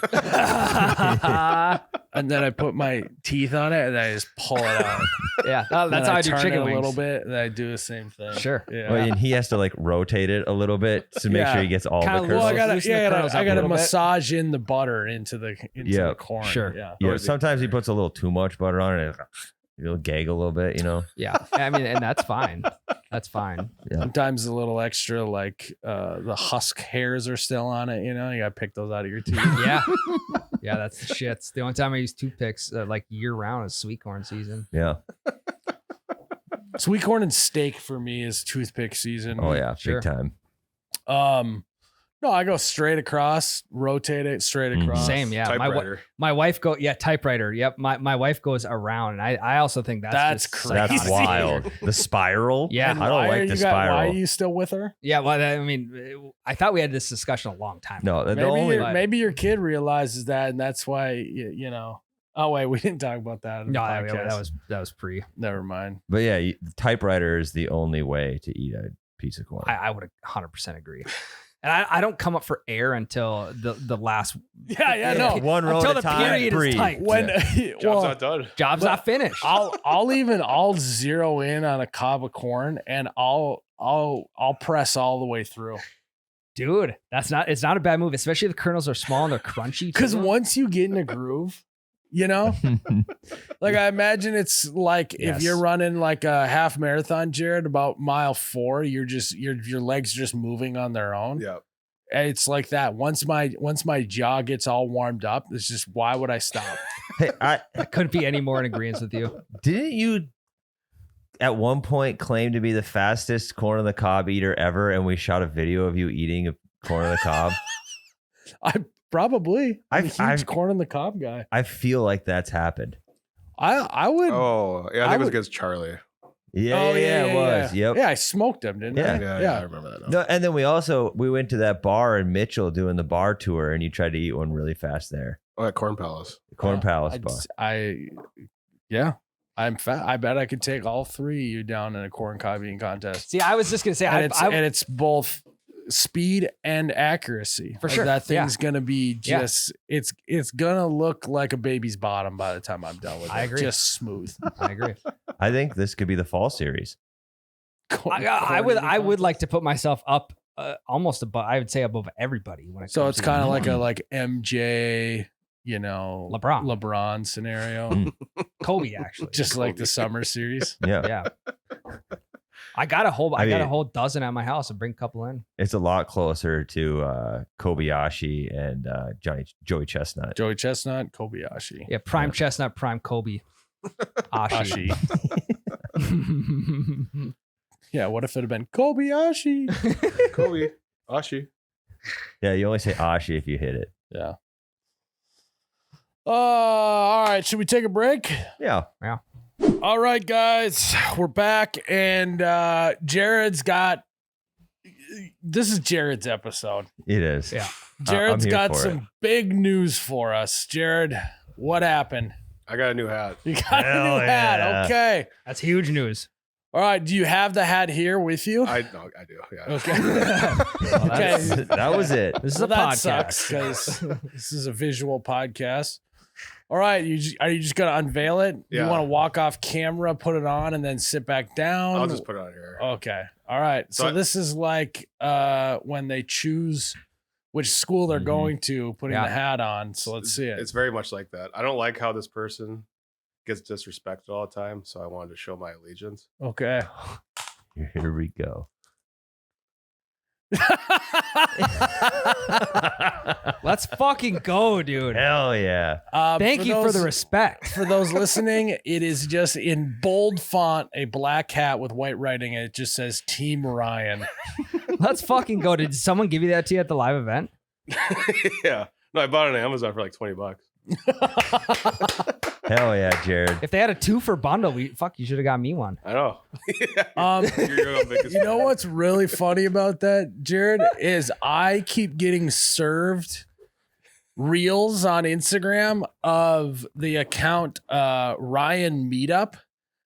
and then I put my teeth on it, and I just pull it out. Yeah, Then that's how I do turn chicken it wings. a little bit, and I do the same thing. Sure. Yeah. Well, and he has to like rotate it a little bit to make Yeah. sure he gets all Kinda the loose. Well, I kernels. gotta, Loosen the yeah, kernels I up a gotta little bit. massage in the butter into the Yeah, corn. sure. Yeah. Yeah, Or is it sometimes he better? puts a little too much butter on it. It'll gag a little bit, you know. Yeah, I mean, and that's fine. That's fine. Sometimes a little extra, like the husk hairs are still on it. You know, you gotta pick those out of your teeth. Yeah, yeah, that's the shit. The only time I use toothpicks like year round is sweet corn season. Yeah. Sweet corn and steak for me is toothpick season. Oh yeah, Sure. big time. No, I go straight across, rotate it straight Mhm. across. Same, yeah. Typewriter. My wife typewriter. Yep, my wife goes around, and I also think That's just crazy. That's psychotic. wild. The spiral. Yeah. And I don't why are like the you spiral. Why are you still with her? Yeah, well, I mean, I thought we had this discussion a long time ago. No, the Maybe, only maybe your kid realizes that, and that's why you know. Oh wait, we didn't talk about that. In the No, podcast. that was pre. Never mind. But yeah, the typewriter is the only way to eat a piece of corn. I would 100% agree. And I don't come up for air until the last Yeah, no. One row Until at a the time. period is breathe. tight. When Job's well, not done. job's But not finished. I'll zero in on a cob of corn, and I'll press all the way through. Dude, it's not a bad move, especially if the kernels are small and they're crunchy. Because too. once you get in a groove, you know, like I imagine it's like Yes. if you're running like a half marathon, Jerrod, about mile 4, you're just your legs just moving on their own. Yeah. And it's like that. Once my jaw gets all warmed up, it's just why would I stop? Hey, I couldn't be any more in agreement with you. didn't you at one point claim to be the fastest corn on the cob eater ever, and we shot a video of you eating a corn on the cob? I probably I'm a huge I've- corn on the cob guy. I feel like that's happened. I would. Oh, yeah. I I think it was would- against Charlie. Yeah, it was. Yeah. Yep. Yeah, I smoked him, didn't Yeah. I? Yeah, I remember that. Now. No, and then we went to that bar in Mitchell doing the bar tour, and you tried to eat one really fast there. Oh, at Corn Palace. The Corn Palace I'd bar. s- I'm fat. I bet I could take all 3 of you down in a corn cob eating contest. See, I was just gonna say, And it's both speed and accuracy. For Like, sure. that Yeah. thing's gonna be Yeah. just it's gonna look like a baby's bottom by the time I'm done with it. I agree. Just smooth. I agree. I think this could be the fall series. I would like to put myself up almost above. I would say above everybody when it So comes it's to kind of eating. like a MJ, you know, LeBron scenario, Mm. Kobe actually. just like the summer series. Yeah. yeah. I got a whole I mean- whole dozen at my house and bring a couple in. It's a lot closer to Kobayashi and Joey Chestnut. Joey Chestnut, Kobayashi. Yeah, prime chestnut, prime Kobe. Ashi. Yeah, what if it had been Kobayashi? Kobe. Ashi. Yeah, you only say Ashi if you hit it. Yeah. All right. Should we take a break? Yeah. All right, guys, we're back, and Jerrod's got. This is Jerrod's episode. It is. Yeah. Jerrod's here got for some big news for us. Jerrod, what happened? I got a new hat. You got a Hell new hat. yeah. Okay. That's huge news. All right. Do you have the hat here with you? I do. Yeah. Okay. Okay. That was it. This is Well, a that podcast. sucks because this is a visual podcast. All right, are you just gonna unveil it? Yeah. You want to walk off camera, put it on, and then sit back down? I'll just put it on here. Okay. All right. So So this is like when they choose which school they're Mhm. going to, putting Yeah. the hat on. So let's see it. It's very much like that. I don't like how this person gets disrespected all the time, so I wanted to show my allegiance. Okay. Here we go. Let's fucking go, dude. Hell yeah. Thank you for the respect. For those listening, it is just in bold font, a black hat with white writing, and it just says Team Ryan. Let's fucking go. Did someone give you that to you at the live event? Yeah. No, I bought it on Amazon for like $20. Hell yeah, Jerrod. If they had a 2 for bundle, you should have got me one. I know. You know what's really funny about that, Jerrod, is I keep getting served reels on Instagram of the account Ryan Meetup.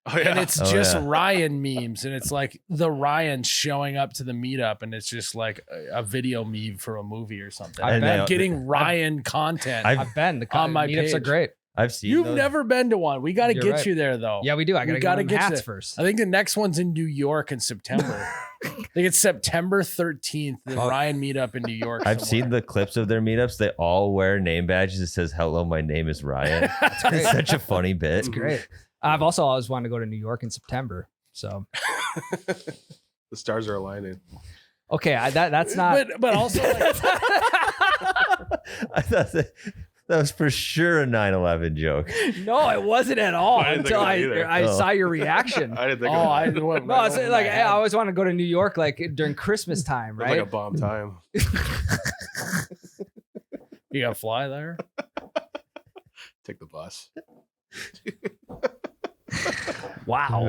Oh, yeah. And it's just Ryan memes, and it's like the Ryan showing up to the meetup, and it's just like a video meme for a movie or something. I've I'm been- getting Ryan content. I've been. The on my meetups are page. great. I've seen You've those. never been to one. We got to You're get right. you there, though. Yeah, we do. I We gotta gotta get get hats you- first. I think the next one's in New York in September. I think it's September 13th, the Oh. Ryan meetup in New York. I've seen somewhere. the clips of their meetups. They all wear name badges that says "Hello, my name is Ryan." great. It's such a funny bit. It's great. I've also always wanted to go to New York in September. So The stars are aligning. okay, that's not. But also, like, I thought that was for sure a 9/11 joke. No, it wasn't at all I didn't think until of that either. I Oh. saw your reaction. I didn't think oh, of I it. went No, right it's over like my I head. always want to go to New York like during Christmas time, It was right? like a bomb time. You got to fly there? Take the bus. Wow.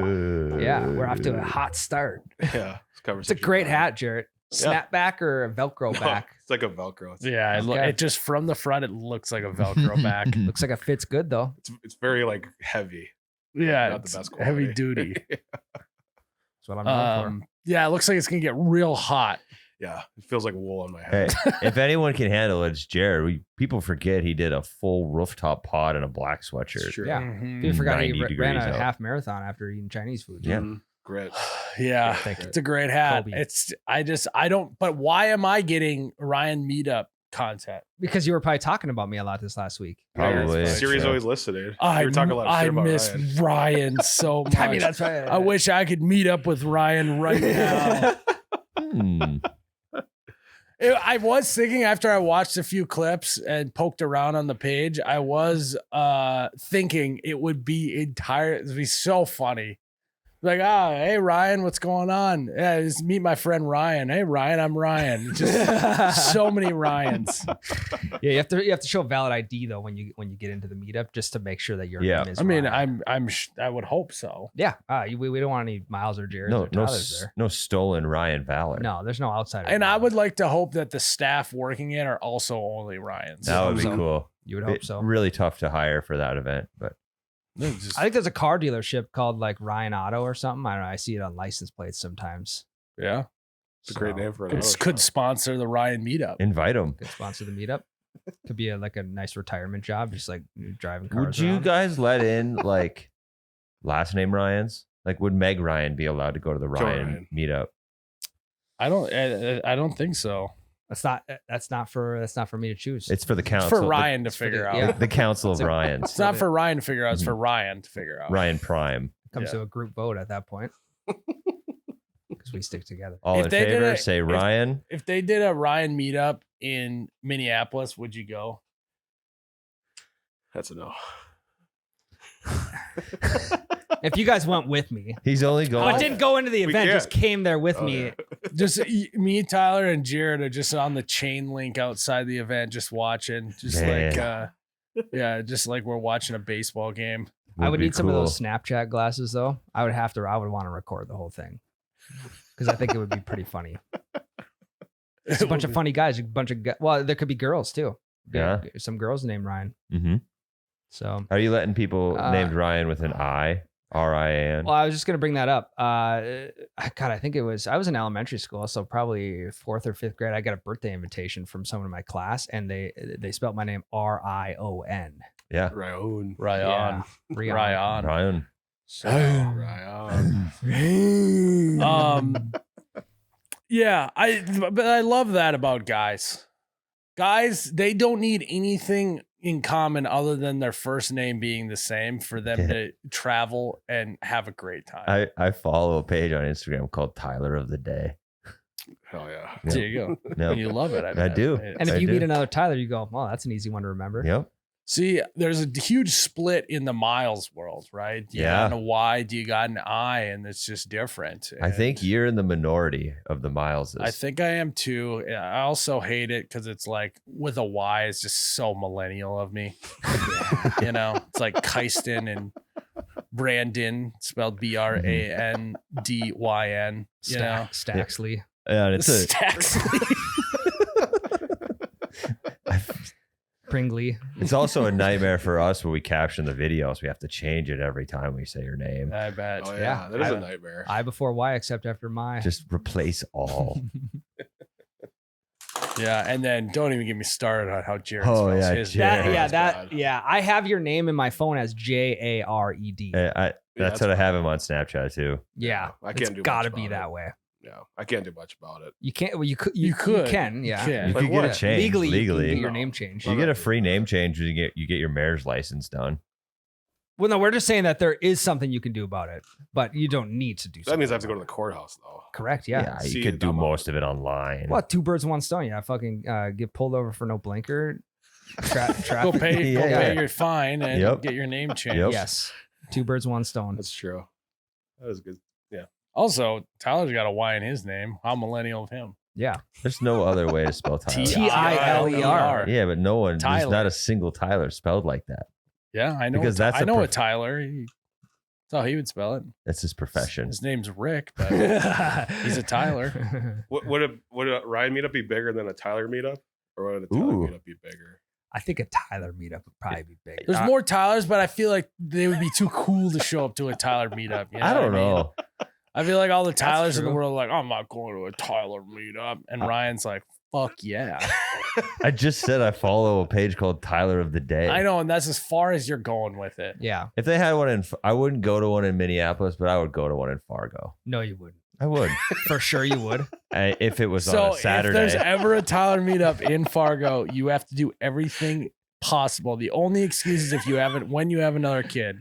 Yeah, we're off to a hot start. Yeah. It's a great hat, Jerrod. Snapback or a Velcro No, back? it's like a Velcro. It's, Yeah, Okay. it just from the front, it looks like a Velcro back. Looks like it fits good though. it's very like heavy. Yeah, Not the it's best heavy quality. duty. That's what I'm known Yeah, it looks like it's gonna get real hot. Yeah. It feels like wool on my Hey, head. if anyone can handle it, it's Jerrod. People forget he did a full rooftop pod in a black It's sweatshirt. true. Yeah. Mhm. for. You forgot he 90 ran a degrees out. half marathon after eating Chinese food. Yeah. Mhm. Grit. Yeah, Thank you. it's a great hat. Kobe. I don't. But why am I getting Ryan Meetup content? Because you were probably talking about me a lot this last week. Probably. Yeah, Yeah, Siri's sure. always listening. I You were talking a lot of I shit about miss Ryan. Ryan so much. I mean, that's right. I wish I could meet up with Ryan right now. I was thinking after I watched a few clips and poked around on the page, I was thinking it would be so funny. Like, hey Ryan, what's going on? Yeah, just meet my friend Ryan. Hey Ryan, I'm Ryan. Just so many Ryans. Yeah, you have to show valid ID though when you get into the meetup just to make sure that your Yeah. name is. I mean, Ryan. I would hope so. Yeah, we don't want any Miles or Jerrod No, or Tyler's there. no stolen Ryan Valor. No, there's no outsider. And I would like to hope that the staff working it are also only Ryans. That would be So- cool. You would hope so. Really tough to hire for that event, but Just- I think there's a car dealership called like Ryan Auto or something. I don't know. I see it on license plates sometimes. yeah, It's a great So, name for an could, auto could shop. sponsor the Ryan meetup. invite him. Could sponsor the meetup. Could be like a nice retirement job, just like driving cars. Would you around. guys let in like last name Ryans? Like, would Meg Ryan be allowed to go to the Ryan Ryan. meetup? I don't think so. That's not for me to choose. It's for the It's council. for Ryan to it's for the- figure out. yeah. The Council of It's a- Ryans. It's not for Ryan to figure out. It's for Ryan to figure out. Ryan Prime. Comes yeah. to a group vote at that point because we stick together. All If in they did favor, it- say if- Ryan. If they did a Ryan meetup in Minneapolis, would you go? That's a no. If you guys went with me, He's only going. but didn't go into the We event, can't. just came there with Oh, me. yeah. Just me, Tyler, and Jerrod are just on the chain link outside the event, just watching, just Man. yeah, just like we're watching a baseball game. I would be need some of those cool. Snapchat glasses though. I would want to record the whole thing because I think it would be pretty funny. It's a bunch of funny guys. Well, there could be girls too. Yeah. Some girls named Ryan. Mhm. So, Are you letting people Uh, named Ryan with an I? R-I-A-N? well, I was just gonna bring that up. God, I think I was in elementary school, so probably 4th or 5th grade. I got a birthday invitation from someone in my class, and they spelled my name R-I-O-N. Yeah. Ryan. Ryan, Rion. Ryan. Ryan. So, Ryan. Yeah, but I love that about guys. Guys, they don't need anything in common other than their first name being the same for them Yeah. to travel and have a great time. I follow a page on Instagram called Tyler of the Day. Hell yeah. Yep. There you go. Yep. And you love it. I bet. do. And if I you do. meet another Tyler, you go, well, that's an easy one to remember. Yep. See, there's a huge split in the miles world, right? Do you Yeah. got a Y? Do you got an I? And it's just different. I think And you're in the minority of the Mileses. I think I am too. I also hate it because it's like with a Y, it's just so millennial of me. You know, it's like Keiston and Brandon, spelled Brandyn. You know, Staxley. Yeah, and it's a Staxley. Pringley. it's also a nightmare for us when we caption the videos. We have to change it every time we say your name. I bet. Oh, Yeah. yeah. That is a nightmare. I before Y, except after my. Just replace all. Yeah, and then don't even get me started on how Jerrod Oh, spells yeah, his Jerrod. name. That's bad. I have your name in my phone as Jared. That's that's what I have him on Snapchat too. Yeah, I it's can't do gotta much be about that it. way. Yeah. I can't do much about it. You can't. Well, you could. You could. You can. Yeah. You can. You Like could get what? a change Legally, you can get legally. your name changed. You get a free name change when you get your mayor's license done. Well, no, we're just saying that there is something you can do about it, but you don't need to do. That means I have to something go to the courthouse, though. Correct. Yeah. Yeah, See, you could do I'm most of it online. Well, two birds, one stone. Yeah. Fucking get pulled over for no blinker. Go Traffic. pay, Yeah, go yeah. pay your fine and Yep. get your name changed. Yep. Yes. Two birds, one stone. That's true. That was good. Also, Tyler's got a Y in his name. How millennial of him. Yeah. There's no other way to spell Tyler. T-I-L-E-R. Yeah, but no one. There's Tyler. not a single Tyler spelled like that. Yeah, I know. Because Because that's I a know a prof- Tyler. That's how he would spell it. That's his profession. His name's Rick, but he's a Tyler. Would a Ryan meetup be bigger than a Tyler meetup? Or would a Tyler Ooh. meetup be bigger? I think a Tyler meetup would probably be big. There's more Tylers, but I feel like they would be too cool to show up to a Tyler meetup. You know I don't what I mean? know. I feel like all the Tylers in the true. world are like, I'm not going to a Tyler meetup. And Ryan's like, fuck yeah. I just said I follow a page called Tyler of the Day. I know. And that's as far as you're going with it. Yeah. If they had one in, I wouldn't go to one in Minneapolis, but I would go to one in Fargo. No, you wouldn't. I would, For sure you would. if it was So on a if Saturday. there's ever a Tyler meetup in Fargo, you have to do everything possible. The only excuse is if you haven't, when you have another kid.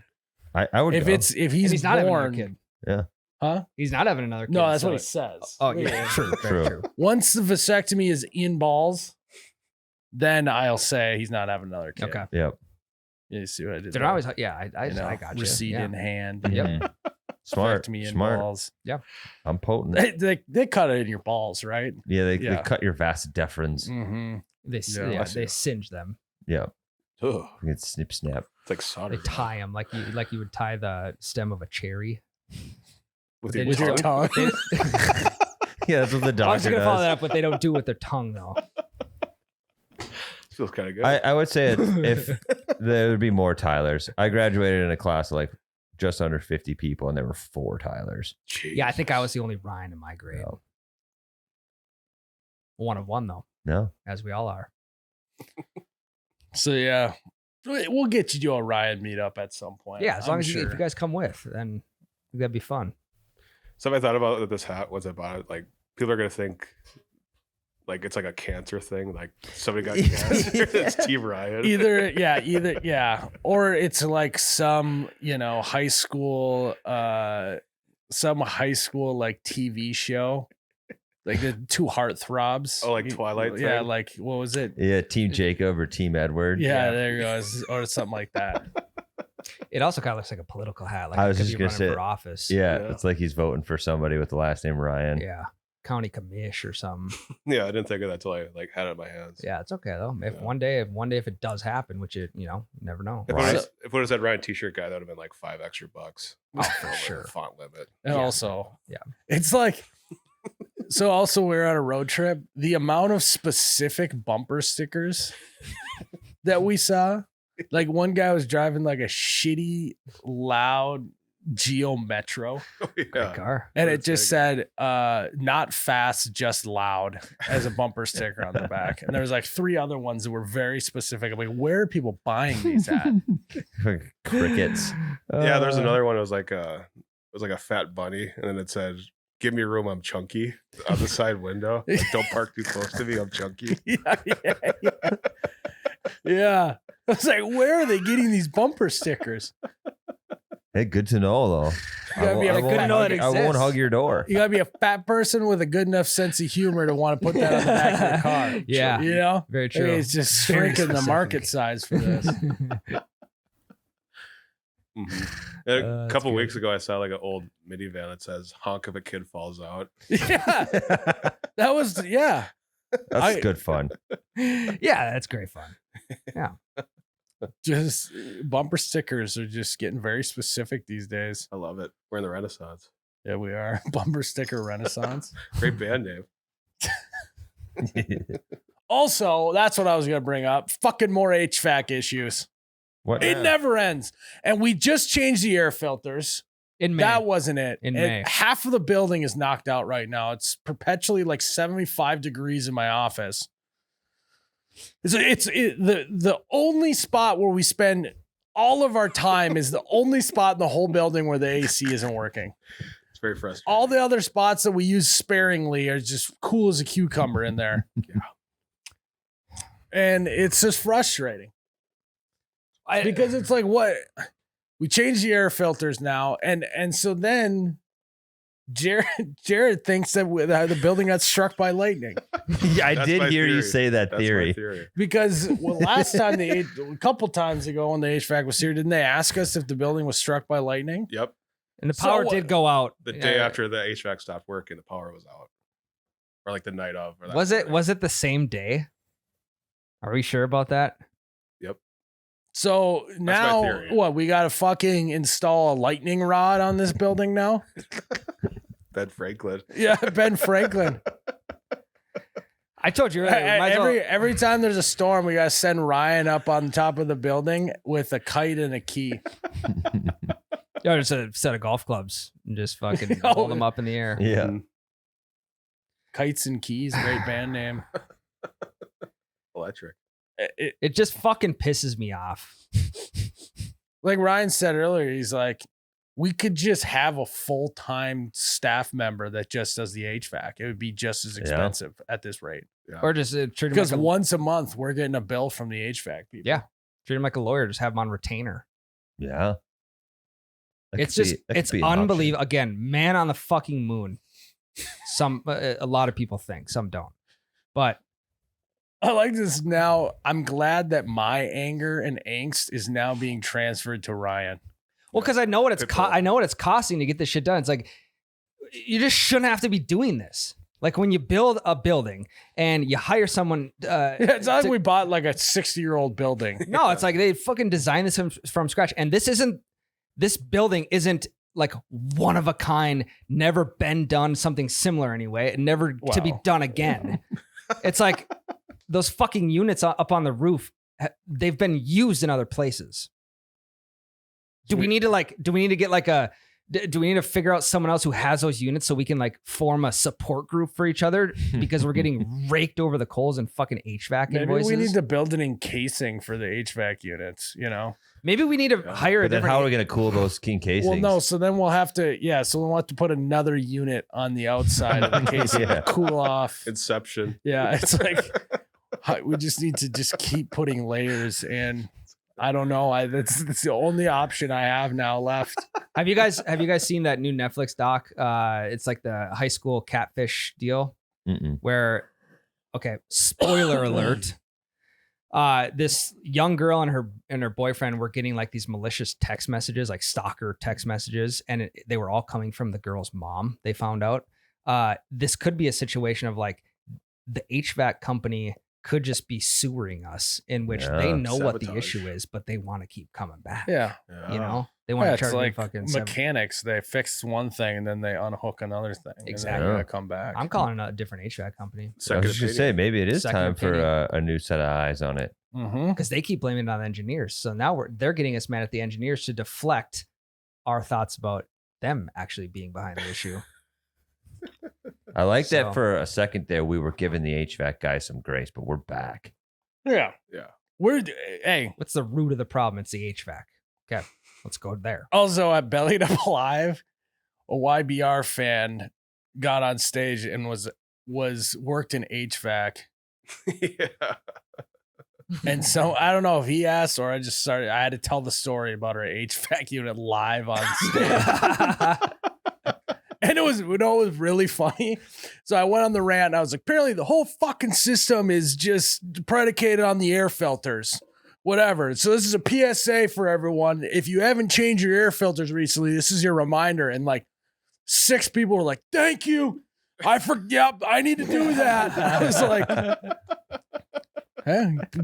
I would. If go. if he's, And he's not having another born, kid. Yeah. Huh? He's not having another kid. No, that's so what he it- says. Oh, yeah. True. Very True. true. Once the vasectomy is in balls, then I'll say he's not having another kid. Okay. Yep. You see what I did? They're there? always, yeah, I You know, got you. receipt Yeah. in hand. Yep. Mhm. Smart. Vasectomy in Smart. balls. I'm potent. They cut it in your balls, right? Yeah, they Yeah. cut your vas deferens. Mm-hmm. They, Yeah, yeah, I see. they singe them. Yeah. Ugh, You can snip snap. it's like solder. They tie them like you would tie the stem of a cherry. with they your With your tongue. tongue. Yeah, that's what the I was doctor gonna follow does. that up, but they don't do it with their tongue though. Feels kind of good. I would say if there would be more Tylers. I graduated in a class of like just under 50 people, and there were 4 Tylers. Yeah, I think I was the only Ryan in my grade. No. One of one though, No. as we all are. So yeah, we'll get you to a Riot meetup at some point. Yeah, as long I'm as sure. if you guys come with, then that'd be fun. Something I thought about with this hat was about like people are gonna think like it's like a cancer thing. Like somebody got cancer. It's Team Ryan. either yeah, or it's like some high school like TV show, like the 2 heartthrobs. Oh, like Twilight Yeah, thing? like what was it? Yeah, Team Jacob or Team Edward. Yeah, there you go, or something like that. It also kind of looks like a political hat. Like I it was could just be gonna running say- for office. Yeah, Yeah. it's like he's voting for somebody with the last name Ryan. Yeah. County commish or something. Yeah, I didn't think of that till I like had it in my hands. Yeah, it's okay though. If Yeah. one day if it does happen, which it you never know. If Right. it would have said Ryan T-shirt guy, that would have been like $5 extra. Oh, for Like sure. Font limit. And Yeah. also, Yeah. it's like, so also we're on a road trip. The amount of specific bumper stickers that we saw, like one guy was driving like a shitty, loud Geo Metro, Great Yeah. car. and it That's just said, not fast, just loud as a bumper sticker on the back. And there was like 3 other ones that were very specific. I'm like, where are people buying these at? Crickets. Yeah, there's another one. It was like a fat bunny, and then it said, "Give me room, I'm chunky," on the side window. Like, don't park too close to me, I'm chunky. Yeah. I was like, where are they getting these bumper stickers? Hey, good to know though. gotta be I a won't good know hug- it I won't exists. hug your door. You gotta be a fat person with a good enough sense of humor to want to put that on the back of your car. Yeah. You know? Very Hey, true. it's just Very shrinking the specific. market size for this. And a That's couple good. weeks ago, I saw like an old minivan that says "honk if a kid falls out." Yeah. That was, yeah. That's good fun. Yeah, that's great fun. Just bumper stickers are just getting very specific these days. I love it. We're in the Renaissance. Yeah, we are. Bumper sticker renaissance. Great band name. Also, that's what I was going to bring up. Fucking more HVAC issues. What? It never ends. And we just changed the air filters. In May. That wasn't it. In And May. half of the building is knocked out right now. It's perpetually like 75 degrees in my office. The only spot where we spend all of our time is the only spot in the whole building where the AC isn't working. It's very frustrating. All the other spots that we use sparingly are just cool as a cucumber in there. Yeah. And it's just frustrating. Because it's like, what? We changed the air filters now. And so then Jerrod thinks that the building got struck by lightning. Yeah, I That's did my hear you theory. say that That's my theory. theory. Because last time, a couple times ago when the HVAC was here, didn't they ask us if the building was struck by lightning? Yep. And the So power what- did go out. The day after the HVAC stopped working, the power was out, or like the night of. Or that Was it morning. the same day? Are we sure about that? Yep. So now, theory. what? We got to fucking install a lightning rod on this building now? Ben Franklin. Yeah, Ben Franklin. I told you earlier. we might as well- Every time there's a storm, we got to send Ryan up on top of the building with a kite and a key. Or just a set of golf clubs and just fucking Oh. hold them up in the air. Yeah. Mhm. Kites and Keys, great band name. Electric. It just fucking pisses me off. Like Ryan said earlier, he's like, we could just have a full-time staff member that just does the HVAC. It would be just as expensive at this rate. Yeah. Or just treat him Because like a, once a month, we're getting a bill from the HVAC people. Yeah. treat him like a lawyer. Just have him on retainer. Yeah. That It's could just, that could it's be an option. unbelievable. Again, man on the fucking moon. A lot of people think, some don't. But I like this now. I'm glad that my anger and angst is now being transferred to Ryan. well, because I know what it's Pitbull. I know what it's costing to get this shit done. It's like you just shouldn't have to be doing this. Like when you build a building and you hire someone. Yeah, it's not like we bought like a 60-year-old building. No, it's like they fucking designed this from scratch. And this building isn't like one of a kind, never been done something similar anyway, and never to be Wow. done again. It's like those fucking units up on the roof, they've been used in other places. Do we need to get like do we need to figure out someone else who has those units so we can like form a support group for each other because we're getting raked over the coals and fucking HVAC Maybe invoices? we need to build an encasing for the HVAC units, you know? Maybe we need to hire a But then different. how are we going to cool those king casings? Well, no, so then we'll have to, so we'll have to put another unit on the outside of the casing Yeah. to cool off. Inception. Yeah, it's like we just need to just keep putting layers in. I don't know. That's the only option I have now left. Have you guys seen that new Netflix doc? It's like the high school catfish deal Mm-mm. where, okay, spoiler alert. This young girl and her boyfriend were getting like these malicious text messages, like stalker text messages, and they were all coming from the girl's mom. They found out this could be a situation of like the HVAC company could just be sewering us, in which they Yeah. know what the Sabotage. issue is, but they want to keep coming back. Yeah. Yeah. You know, they want to It's charge me like fucking mechanics. They fix one thing and then they unhook another thing. And Exactly. then they're gonna come back. I'm calling a different HVAC company I was Second just going to opinion. say, maybe it is Second time for opinion. a new set of eyes on it. Mm-hmm. because they keep blaming it on engineers. So now they're getting us mad at the engineers to deflect our thoughts about them actually being behind the issue. I like So- that for a second there, we were giving the HVAC guys some grace, but we're back. Yeah. Yeah. Hey, What's the root of the problem? It's the HVAC. Okay, let's go there. also at Bellied Up Live, a YBR fan got on stage and was worked in HVAC. Yeah. And so I don't know if he asked or I had to tell the story about our HVAC unit live on stage. And it was really funny. So I went on the rant and I was like, apparently the whole fucking system is just predicated on the air filters. Whatever. So this is a PSA for everyone. If you haven't changed your air filters recently, this is your reminder. And like 6 people were like, thank you. Yep, I need to do that. I was like,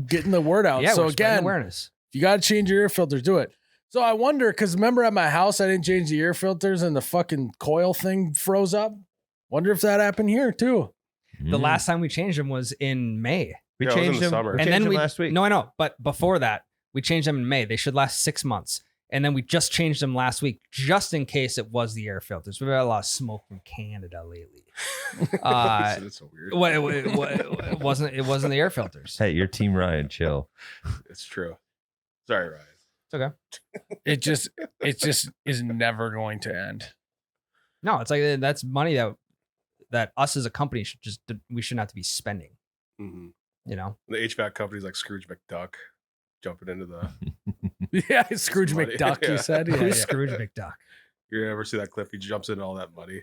getting the word out. Yeah, So we're spreading again, awareness. if you got to change your air filters, do it. So I wonder, because remember at my house, I didn't change the air filters and the fucking coil thing froze up. Wonder if that happened here too. The last time we changed them was in May. we Yeah, it was in changed the them. summer. We And changed then them we last week. No, I know, but before that, we changed them in May. They should last 6 months. And then we just changed them last week, just in case it was the air filters. We've had a lot of smoke from Canada lately. It's so weird. It wasn't the air filters. Hey, you're Team Ryan. Chill. It's true. Sorry, Ryan. It's okay. It just is never going to end. No, it's like that's money that us as a company we shouldn't have to be spending. Mm-hmm. You know, The HVAC company's like Scrooge McDuck jumping into the. Yeah, Scrooge Money. McDuck, you Yeah. said. Yeah, who's yeah. Scrooge McDuck? You ever see that clip? He jumps into all that money.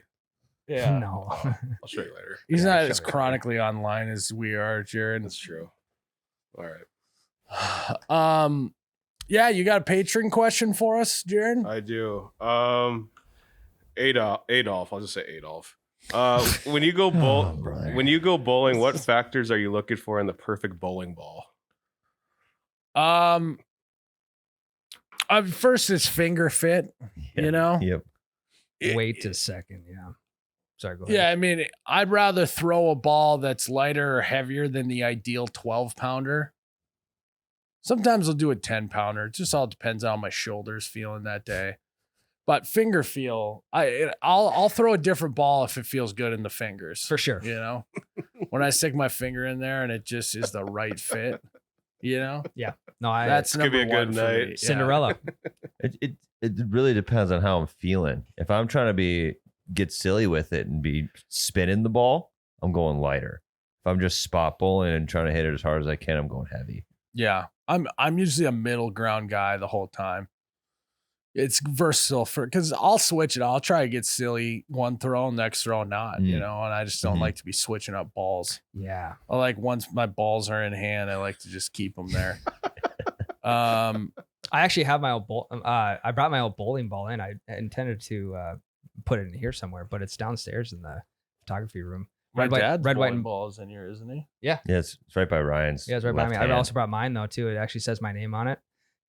Yeah. No. I'll show you later. He's Yeah, not sure. as chronically online as we are, Jerrod. That's true. All right. Yeah, you got a patron question for us, Jerrod? I do. Adolf. I'll just say Adolf. When you go brother. when you go bowling, what factors are you looking for in the perfect bowling ball? First is finger fit, you know? Yep. Wait a second. Yeah. Sorry, go ahead. Yeah, I mean, I'd rather throw a ball that's lighter or heavier than the ideal 12 pounder. Sometimes I'll do a 10 pounder. It just all depends on how my shoulders feeling that day. But finger feel, I'll throw a different ball if it feels good in the fingers. For sure. You know, when I stick my finger in there and it just is the right fit, you know, No, that's Could be number a good one for night. me. Yeah. Cinderella. It really depends on how I'm feeling. If I'm trying to get silly with it and be spinning the ball, I'm going lighter. If I'm just spot bowling and trying to hit it as hard as I can, I'm going heavy. Yeah, I'm usually a middle ground guy the whole time. It's versatile because I'll switch it. I'll try to get silly one throw, next throw not, you know, and I just don't Mhm. like to be switching up balls. Yeah. I like once my balls are in hand, I like to just keep them there. I actually have my old I brought my old bowling ball in. I intended to put it in here somewhere, but it's downstairs in the photography room. My Red, white- dad's red, white, bowling and balls in here, isn't he? Yeah, it's right by Ryan's. Yeah, it's right behind me. left I hand. also brought mine though too. It actually says my name on it,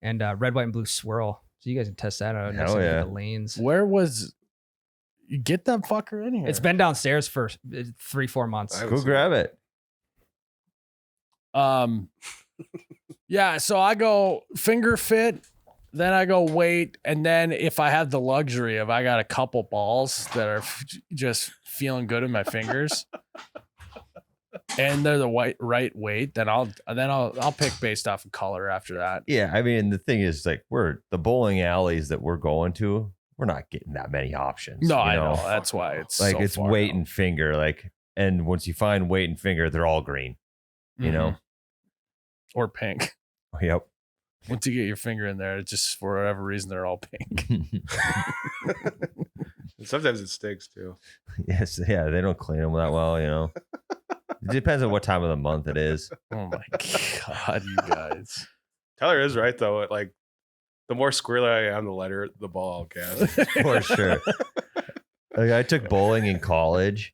and red, white, and blue swirl. So you guys can test that out. next Hell time you get yeah. The lanes. Where was you get that fucker in here? It's been downstairs for 3-4 months. I- Go grab it. Yeah, so I go finger fit, then I go weight, and then if I have the luxury of I got a couple balls that are just feeling good in my fingers, and they're the right weight, then I'll pick based off of color after that. Yeah, I mean, the thing is, like, the bowling alleys that we're going to, we're not getting that many options. No, you I know know? that's why it's Like, so it's far weight out. and finger. Like, and once you find weight and finger, they're all green. You know? or pink. Yep. Once you get your finger in there, it's just for whatever reason they're all pink. And sometimes it stinks too. Yes. Yeah. They don't clean them that well. You know. It depends on what time of the month it is. Oh my god, you guys! Tyler is right though. Like the more squirrely I am, the lighter the ball I'll cast. For sure. Like, I took bowling in college,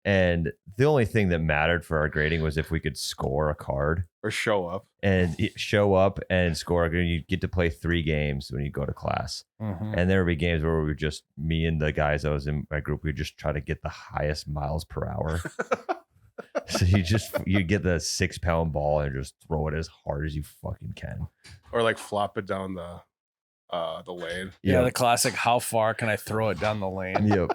and the only thing that mattered for our grading was if we could score a card Or show up. and show up and score. You get to play 3 games when you go to class. Mhm. And there would be games where we would just, me and the guys that was in my group, we just try to get the highest miles per hour. So you get the 6-pound ball and just throw it as hard as you fucking can. Or like flop it down the lane. Yeah, the Yep. classic. How far can I throw it down the lane? Yep.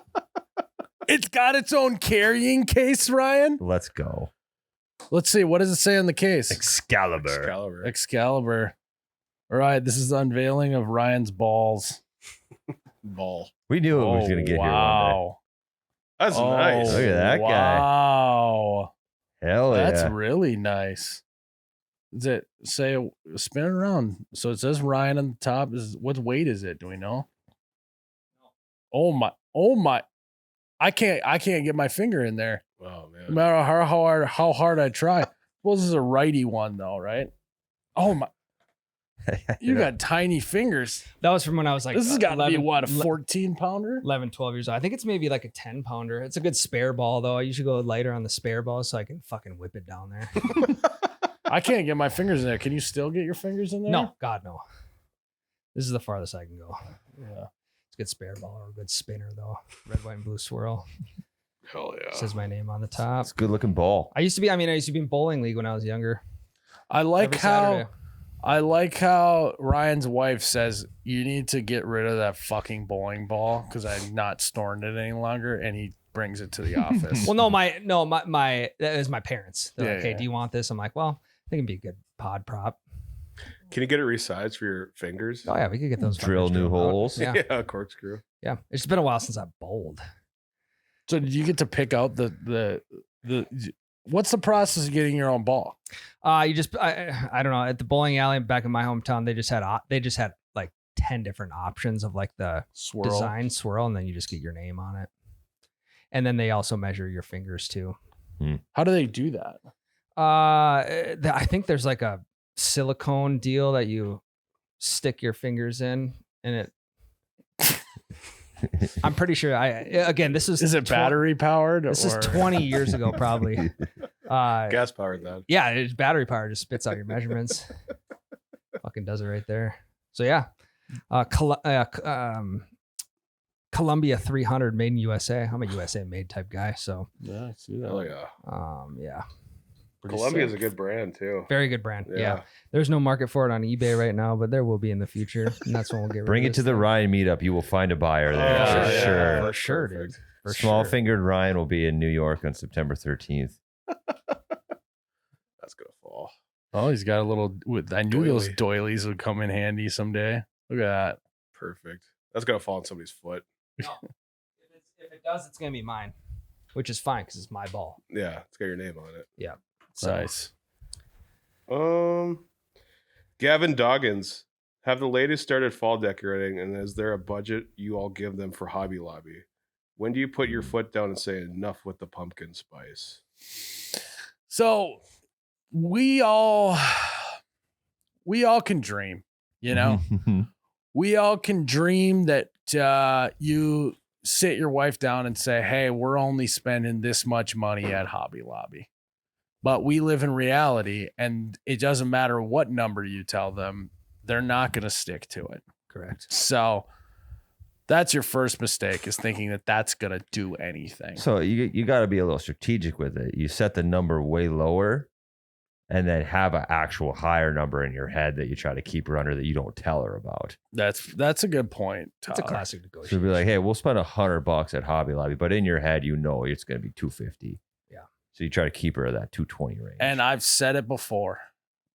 It's got its own carrying case, Ryan. Let's go. Let's see. What does it say on the case? Excalibur. Excalibur. Excalibur. All right. This is the unveiling of Ryan's balls. Ball. We knew it was going to get here one wow. That's Oh, nice. Look at that guy. Wow. day. Hell That's yeah. really nice. Does it say spin it around? So it says Ryan on the top. What weight is it? Do we know? Oh my! I can't get my finger in there. Oh man. No matter how hard I try. Well, this is a righty one though, right? Oh my! You got tiny fingers. That was from when I was like, This has got to be 11 what, a 14-pounder? 11, 12 years old. I think it's maybe like a 10-pounder. It's a good spare ball though. I usually go lighter on the spare ball so I can fucking whip it down there. I can't get my fingers in there. Can you still get your fingers in there? No, God, no. This is the farthest I can go. Yeah. It's a good spare ball or a good spinner though. Red, white, and blue swirl. Hell yeah. Says my name on the top. It's a good looking ball. I used to be in bowling league when I was younger. I like Every how Saturday. Ryan's wife says you need to get rid of that fucking bowling ball because I'm not storing it any longer, and he brings it to the office. Well, my that is my parents. They're Yeah, like, hey, yeah. do you want this? I'm like, well, I think it'd be a good pod prop. Can you get it resized for your fingers? Oh yeah, we could get those. Drill fuckers new drilled out. holes. Yeah, Yeah, corkscrew. yeah. It's been a while since I've bowled. So did you get to pick out the what's the process of getting your own ball? You just I don't know, at the bowling alley back in my hometown, they just had like 10 different options of like the Swirl. design swirl, and then you just get your name on it. And then they also measure your fingers too. How do they do that? I think there's like a silicone deal that you stick your fingers in, and it. I'm pretty sure. This Is it battery powered? This is 20 years ago, probably. Gas powered then. Yeah, it's battery powered. Just spits out your measurements. Fucking does it right there. So yeah, Columbia 300 made in USA. I'm a USA made type guy. So Yeah, I see that. Hell yeah. yeah, Pretty Columbia is sick. a good brand too. very good brand. Yeah. There's no market for it on eBay right now, but there will be in the future, and that's when we'll get. Bring rid it to the Ryan meetup. You will find a buyer there Oh, for yeah. sure. For sure, dude. Perfect. For Small sure. fingered Ryan will be in New York on September 13th. That's gonna fall. Oh, he's got a little. I knew those Doily. doilies would come in handy someday. Look at that. Perfect. That's gonna fall on somebody's foot. No. If it does, it's gonna be mine, which is fine because it's my ball. Yeah, it's got your name on it. So, Nice. Gavin Doggins, have the ladies started fall decorating, and is there a budget you all give them for Hobby Lobby? When do you put your foot down and say enough with the pumpkin spice? So we all can dream, you know. We all can dream that you sit your wife down and say, hey, we're only spending this much money at Hobby Lobby. But we live in reality, and it doesn't matter what number you tell them, they're not going to stick to it. correct. So that's your first mistake, is thinking that that's going to do anything. So you got to be a little strategic with it. You set the number way lower and then have an actual higher number in your head that you try to keep her under that you don't tell her about. That's a good point. That's a Tyler. classic So negotiation. be like, hey, we'll spend $100 at Hobby Lobby, but in your head, you know it's going to be $250. Yeah. So you try to keep her at that $220 range. And I've said it before,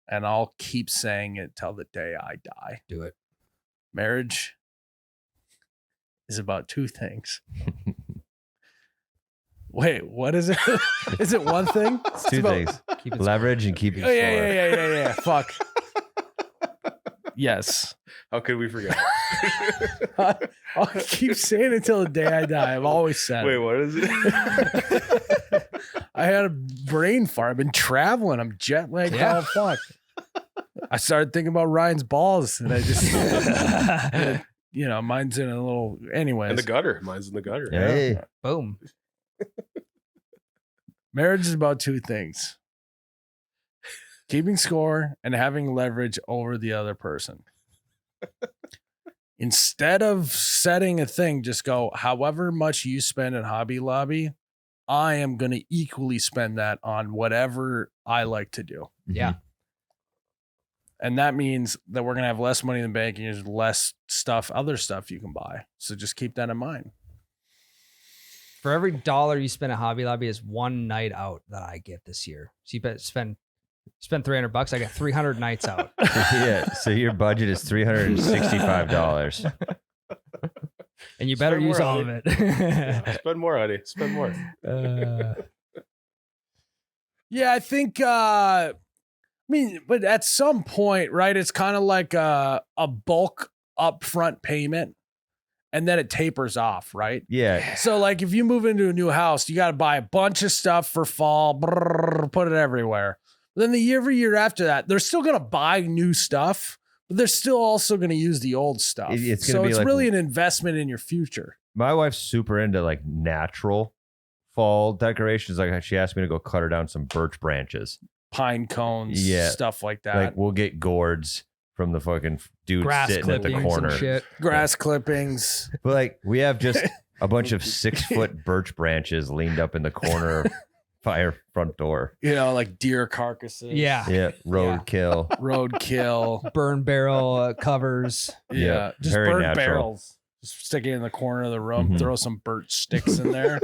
and I'll keep saying it till the day I die. Do it. Marriage is about two things. Wait, what is it? Is it one thing? It's two about- things: Keep it leverage and keeping Oh, score. yeah. Fuck. Yes. How could we forget? I'll keep saying it till the day I die. I've always said Wait, it. what is it? I had a brain fart. I've been traveling. I'm jet lagged. Yeah. Oh, fuck. I started thinking about Ryan's balls, and I just, mine's in a little. Anyways, In the gutter. Mine's in the gutter. Hey, Boom. marriage is about two things: keeping score and having leverage over the other person. Instead of setting a thing, just go, however much you spend at Hobby Lobby, I am going to equally spend that on whatever I like to do. Yeah. And that means that we're going to have less money in the bank and there's less other stuff you can buy. So just keep that in mind. For every dollar you spend at Hobby Lobby is one night out that I get this year. So you spend $300. I got 300 nights out. yeah. So your budget is $365. And you better Spend use more all on of it. Spend more, Eddie. Spend more. Yeah, I think mean, but at some point, right? It's kind of like a bulk upfront payment, and then it tapers off, right? Yeah. So, like, if you move into a new house, you got to buy a bunch of stuff for fall, put it everywhere. Then every year after that, they're still going to buy new stuff, but they're still also going to use the old stuff. It's gonna be it's like- really an investment in your future. My wife's super into like natural fall decorations. Like she asked me to go cut her down some birch branches. Pine cones, Yeah. stuff like that. Like we'll get gourds from the fucking dude Grass sitting at the clippings corner. and shit. Grass clippings. But like we have just a bunch of 6-foot birch branches leaned up in the corner by our front door. Like deer carcasses. Yeah. Yeah, roadkill. Roadkill. Burn barrel covers. Yeah. Yeah, Just very burnt natural. barrels. Just stick it in the corner of the room, Mhm. throw some birch sticks in there,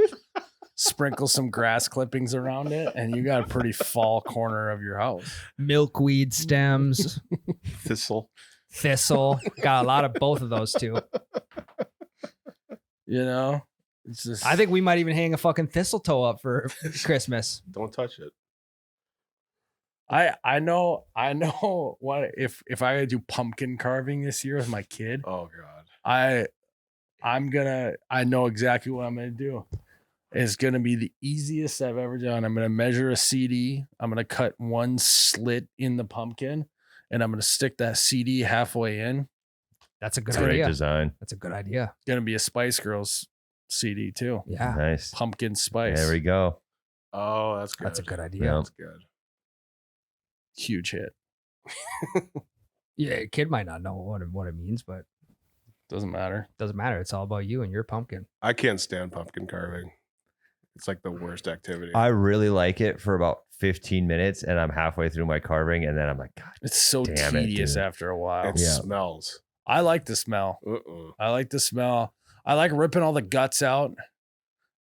sprinkle some grass clippings around it, and you got a pretty fall corner of your house. Milkweed stems. Thistle. Thistle. Got a lot of both of those too. It's just I think we might even hang a fucking thistletoe up for Christmas. Don't touch it. I know what if I gotta do pumpkin carving this year with my kid, Oh God. I know exactly what I'm gonna do. It's gonna be the easiest I've ever done. I'm gonna measure a CD. I'm gonna cut one slit in the pumpkin, and I'm gonna stick that CD halfway in. That's a good Great idea. design. That's a good idea. It's gonna be a Spice Girls CD too. Yeah. Nice. Pumpkin spice. There we go. Oh, that's good. That's a good idea. Yeah. That's good. Huge hit. Yeah, a kid might not know what it means, but Doesn't matter. doesn't matter. It's all about you and your pumpkin. I can't stand pumpkin carving. It's like the worst activity. I really like it for about 15 minutes and I'm halfway through my carving and then I'm like, God, It's so Damn it, tedious dude. after a while. It Yeah. smells. I like the smell. I like the smell. I like ripping all the guts out.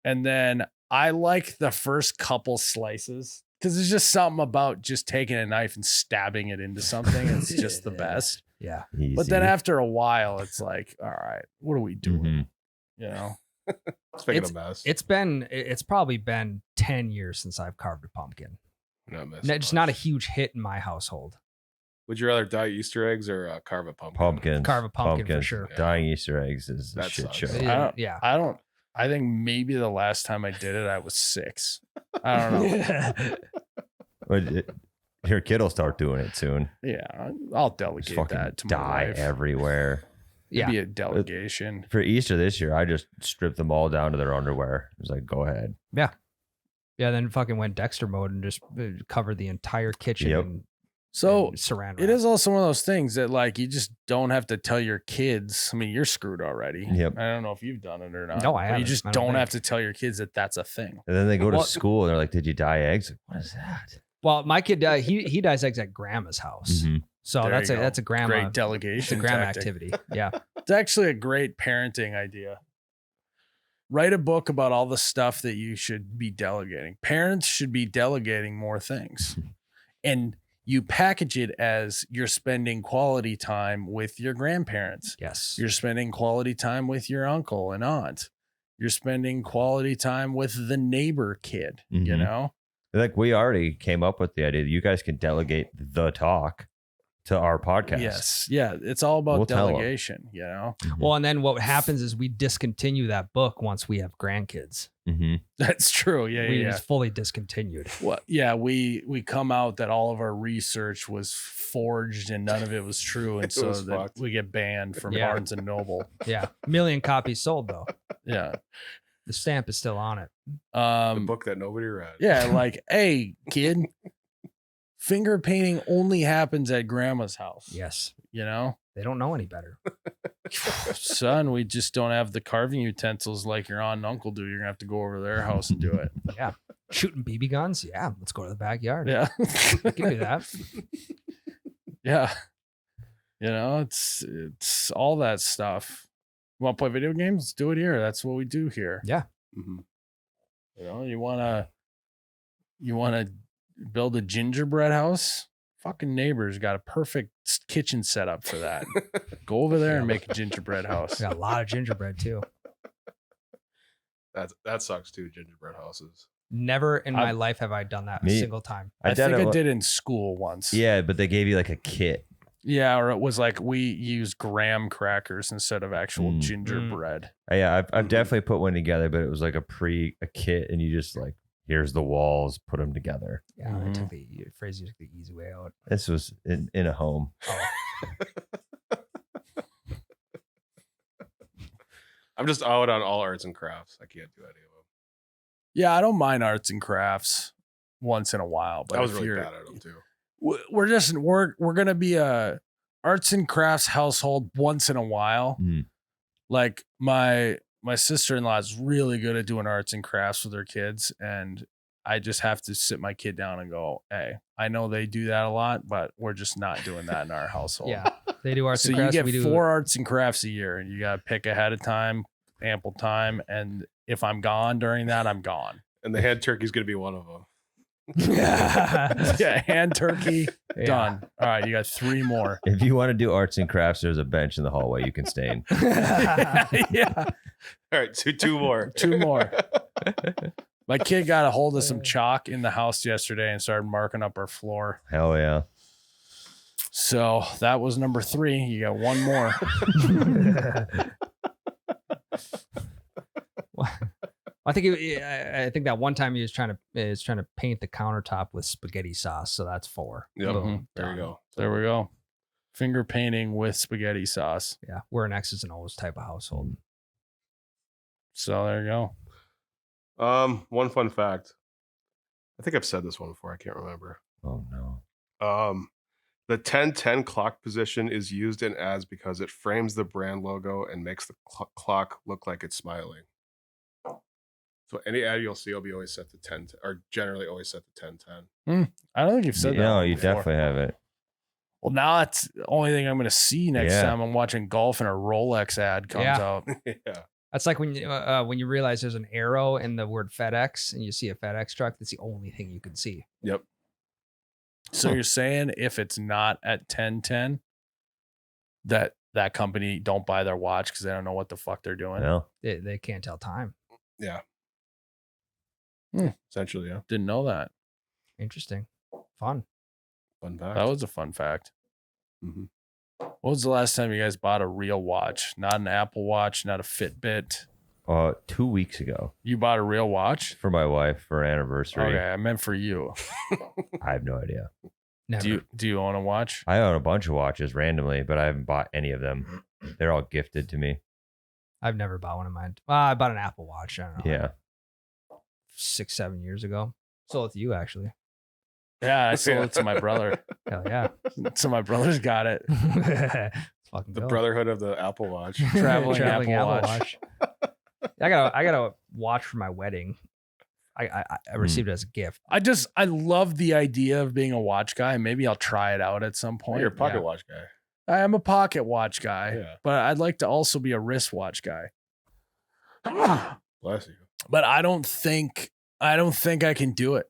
And then I like the first couple slices because there's just something about just taking a knife and stabbing it into something. It's just the best. Yeah. easy. But then after a while, it's like, all right, what are we doing? Mhm. You know? It's making a mess. It's probably been 10 years since I've carved a pumpkin. Just not a huge hit in my household. Would you rather dye Easter eggs or carve a pumpkin? Pumpkins. Carve a pumpkin for pumpkins. sure. Dying Easter eggs is a That shit sucks. show. Yeah. I think maybe the last time I did it, I was 6. I don't know. Your kid will start doing it soon. Yeah, I'll Just delegate fucking that to my dye wife. everywhere. Yeah. Be a delegation. For Easter this year, I just stripped them all down to their underwear. It was like, go ahead. Yeah, then fucking went Dexter mode and just covered the entire kitchen Yep. So and saran it wrap. is also one of those things that like you just don't have to tell your kids. I mean, you're screwed already. Yep. I don't know if you've done it or not. No, I but You haven't. just I don't don't have think. to tell your kids that that's a thing. And then they go to Well- school and they're like, did you dye eggs? Like, what is that? Well, my kid he dyes eggs at grandma's house, Mhm. so There that's you a go. that's a grandma. Great It's a delegation. grandma tactic. activity. Yeah. It's actually a great parenting idea. Write a book about all the stuff that you should be delegating. Parents should be delegating more things. And you package it as you're spending quality time with your grandparents. Yes. You're spending quality time with your uncle and aunt. You're spending quality time with the neighbor kid, you Mhm. know? Like we already came up with the idea that you guys can delegate the talk to our podcast. Yes. Yeah. It's all about We'll tell 'em. delegation, you know? Well, and then what happens is we discontinue that book once we have grandkids. Mm-hmm. That's true. Yeah. We Yeah. just fully discontinued. Well, yeah, we come out that all of our research was forged and none of it was true, and It so was that fucked. we get banned from Yeah. Barnes and Noble. Yeah. 1,000,000 copies sold though. Yeah, The stamp is still on it. The book that nobody read. yeah, like, hey, kid, finger painting only happens at grandma's house. Yes. You know, They don't know any better. son, we just don't have the carving utensils like your aunt and uncle do. You're gonna have to go over to their house and do it. Yeah. Shooting BB guns? Yeah. Let's go to the backyard. Yeah, I can do that. yeah. You know, it's all that stuff. You want to play video games? Let's do it here. That's what we do here. Yeah. Mhm. You know, you wanna build a gingerbread house? Fucking neighbors got a perfect kitchen setup for that. Go over there and make a gingerbread house. We got a lot of gingerbread too. That sucks too. Gingerbread houses. Never in my life have I done that a Me- single time. I think it I wa- did in school once. Yeah, but they gave you like a kit. Yeah, or it was like we used graham crackers instead of actual Mm. gingerbread. Yeah, I've Mhm. definitely put one together, but it was like a kit, and you just like, here's the walls, put them together. Yeah, I took the phrase. You took the easy way out. This was in a home. I'm just out on all arts and crafts. I can't do any of them. Yeah, I don't mind arts and crafts once in a while, but I was if really you're- bad at them too. we're gonna be a arts and crafts household once in a while. Mm. Like my sister-in-law is really good at doing arts and crafts with her kids, and I just have to sit my kid down and go, hey, I know they do that a lot, but we're just not doing that in our household. Yeah, they do arts So and you crafts. get we do 4 arts and crafts a year, and you got to pick ahead of time, ample time. And if I'm gone during that, I'm gone. And the hand turkey's gonna be one of them. Yeah, hand turkey, Yeah. done. All right, you got 3 more. If you want to do arts and crafts, there's a bench in the hallway you can stay in. Yeah, All right, two more. 2 more. My kid got a hold of some chalk in the house yesterday and started marking up our floor. Hell yeah. So that was number 3. You got 1 more. I think that one time he was trying to paint the countertop with spaghetti sauce. So that's 4. Yep. Boom, There done. you go. There we go. Finger painting with spaghetti sauce. Yeah, we're an X's and O's type of household. So there you go. One fun fact. I think I've said this one before. I can't remember. Oh no. The 1010 clock position is used in ads because it frames the brand logo and makes the clock look like it's smiling. So any ad you'll see will be always set to 10, or generally always set to 1010. I don't think you've said that. No, one you before. definitely haven't. Well, now that's the only thing I'm going to see next Yeah. time I'm watching golf and a Rolex ad comes Yeah. out. Yeah. That's like when you realize there's an arrow in the word FedEx and you see a FedEx truck. That's the only thing you can see. Yep. So you're saying if it's not at 1010, that company don't buy their watch because they don't know what the fuck they're doing? No. They can't tell time. Yeah. Hmm. Essentially, yeah. Didn't know that. Interesting. Fun. Fun fact. That was a fun fact. hmm What was the last time you guys bought a real watch? Not an Apple Watch, not a Fitbit. 2 weeks ago You bought a real watch? for my wife for her anniversary. Okay, I meant for you. I have no idea. Never. Do you own a watch? I own a bunch of watches randomly, but I haven't bought any of them. They're all gifted to me. I've never bought one of mine. Well, I bought an Apple Watch. I don't know. Yeah. 6-7 years ago. Sold it to you actually. Yeah, I sold it to my brother. Hell yeah. So my brother's got it. Let's fucking The go. Brotherhood of the Apple Watch. Traveling Apple Watch. I got a watch for my wedding. I received it as a gift. I love the idea of being a watch guy. Maybe I'll try it out at some point. You're a pocket Yeah. watch guy. I am a pocket watch guy, Yeah. but I'd like to also be a wristwatch guy. Bless you. But I don't think I can do it.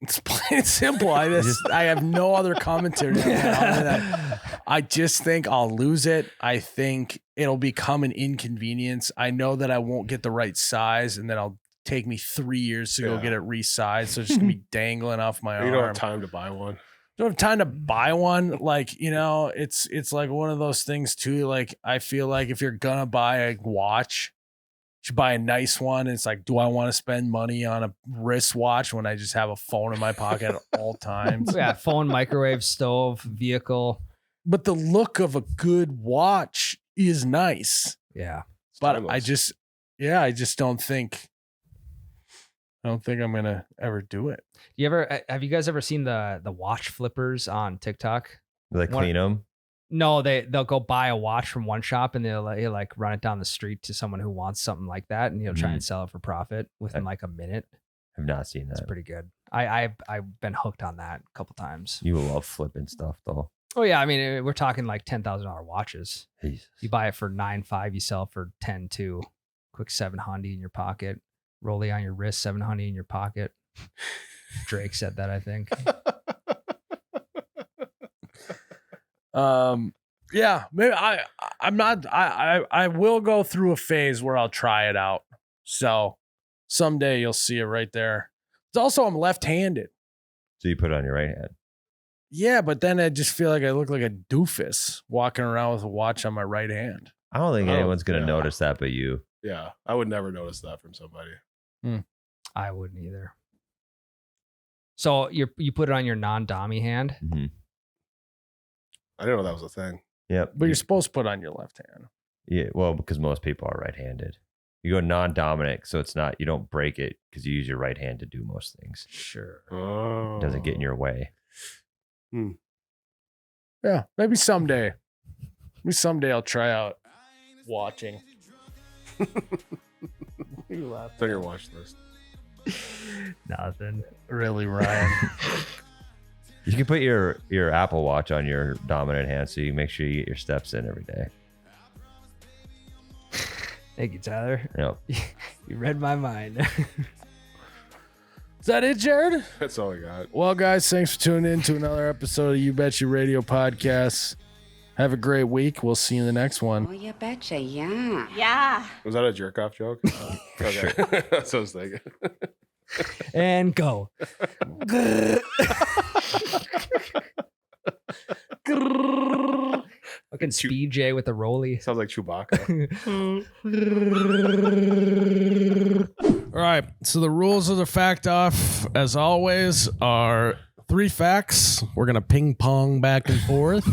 It's plain and simple. I have no other commentary on that other than I just think I'll lose it. I think it'll become an inconvenience. I know that I won't get the right size, and then it'll take me 3 years to go Yeah. get it resized. So it's just gonna be dangling off my You arm. don't have time to buy one. Don't have time to buy one. Like, it's like one of those things too. Like, I feel like if you're gonna buy a watch, you should buy a nice one. It's like, do I want to spend money on a wristwatch when I just have a phone in my pocket at all times? Yeah, phone, microwave, stove, vehicle. But the look of a good watch is nice. Yeah. It's But timeless. I just don't think I'm gonna ever do it. Have you guys ever seen the watch flippers on TikTok? Like One- clean them. No, they'll go buy a watch from one shop and they'll like run it down the street to someone who wants something like that, and he'll try and sell it for profit within like a minute. I've not seen It's that. pretty good. I've been hooked on that a couple times. You will love flipping stuff though. Oh yeah, I mean we're talking like $10,000 watches. Jesus. You buy it for 9.5, you sell it for 10.2. Quick $700 in your pocket. Rollie on your wrist, $700 in your pocket. Drake said that, I think. Yeah, maybe I will go through a phase where I'll try it out. So Someday you'll see it right there. It's also, I'm left-handed. So you put it on your right hand. Yeah, but then I just feel like I look like a doofus walking around with a watch on my right hand. I don't think Oh, anyone's going to yeah. notice that but you. Yeah, I would never notice that from somebody. I wouldn't either. So you put it on your non-dommy hand. Mm-hmm. I didn't know that was a thing. Yep. But you're supposed to put on your left hand. Yeah, well, because most people are right-handed. You go non-dominant, so it's not, you don't break it because you use your right hand to do most things. Sure. Oh, It doesn't get in your way. Yeah, maybe someday. Maybe someday I'll try out watching. You laugh. It's on your watch list. Nothing. Really, Ryan? You can put your Apple Watch on your dominant hand so you make sure you get your steps in every day. Thank you, Tyler. Yep. You read my mind. Is that it, Jerrod? That's all I got. Well, guys, thanks for tuning in to another episode of You Bet Your Radio podcast. Have a great week. We'll see you in the next one. Oh, you betcha, yeah. Yeah. Was that a jerk off joke? Okay. That's what I was thinking. And go. Fucking Speed J with the rolly. Sounds like Chewbacca. All right. So the rules of the fact off, as always, are 3 facts. We're going to ping pong back and forth.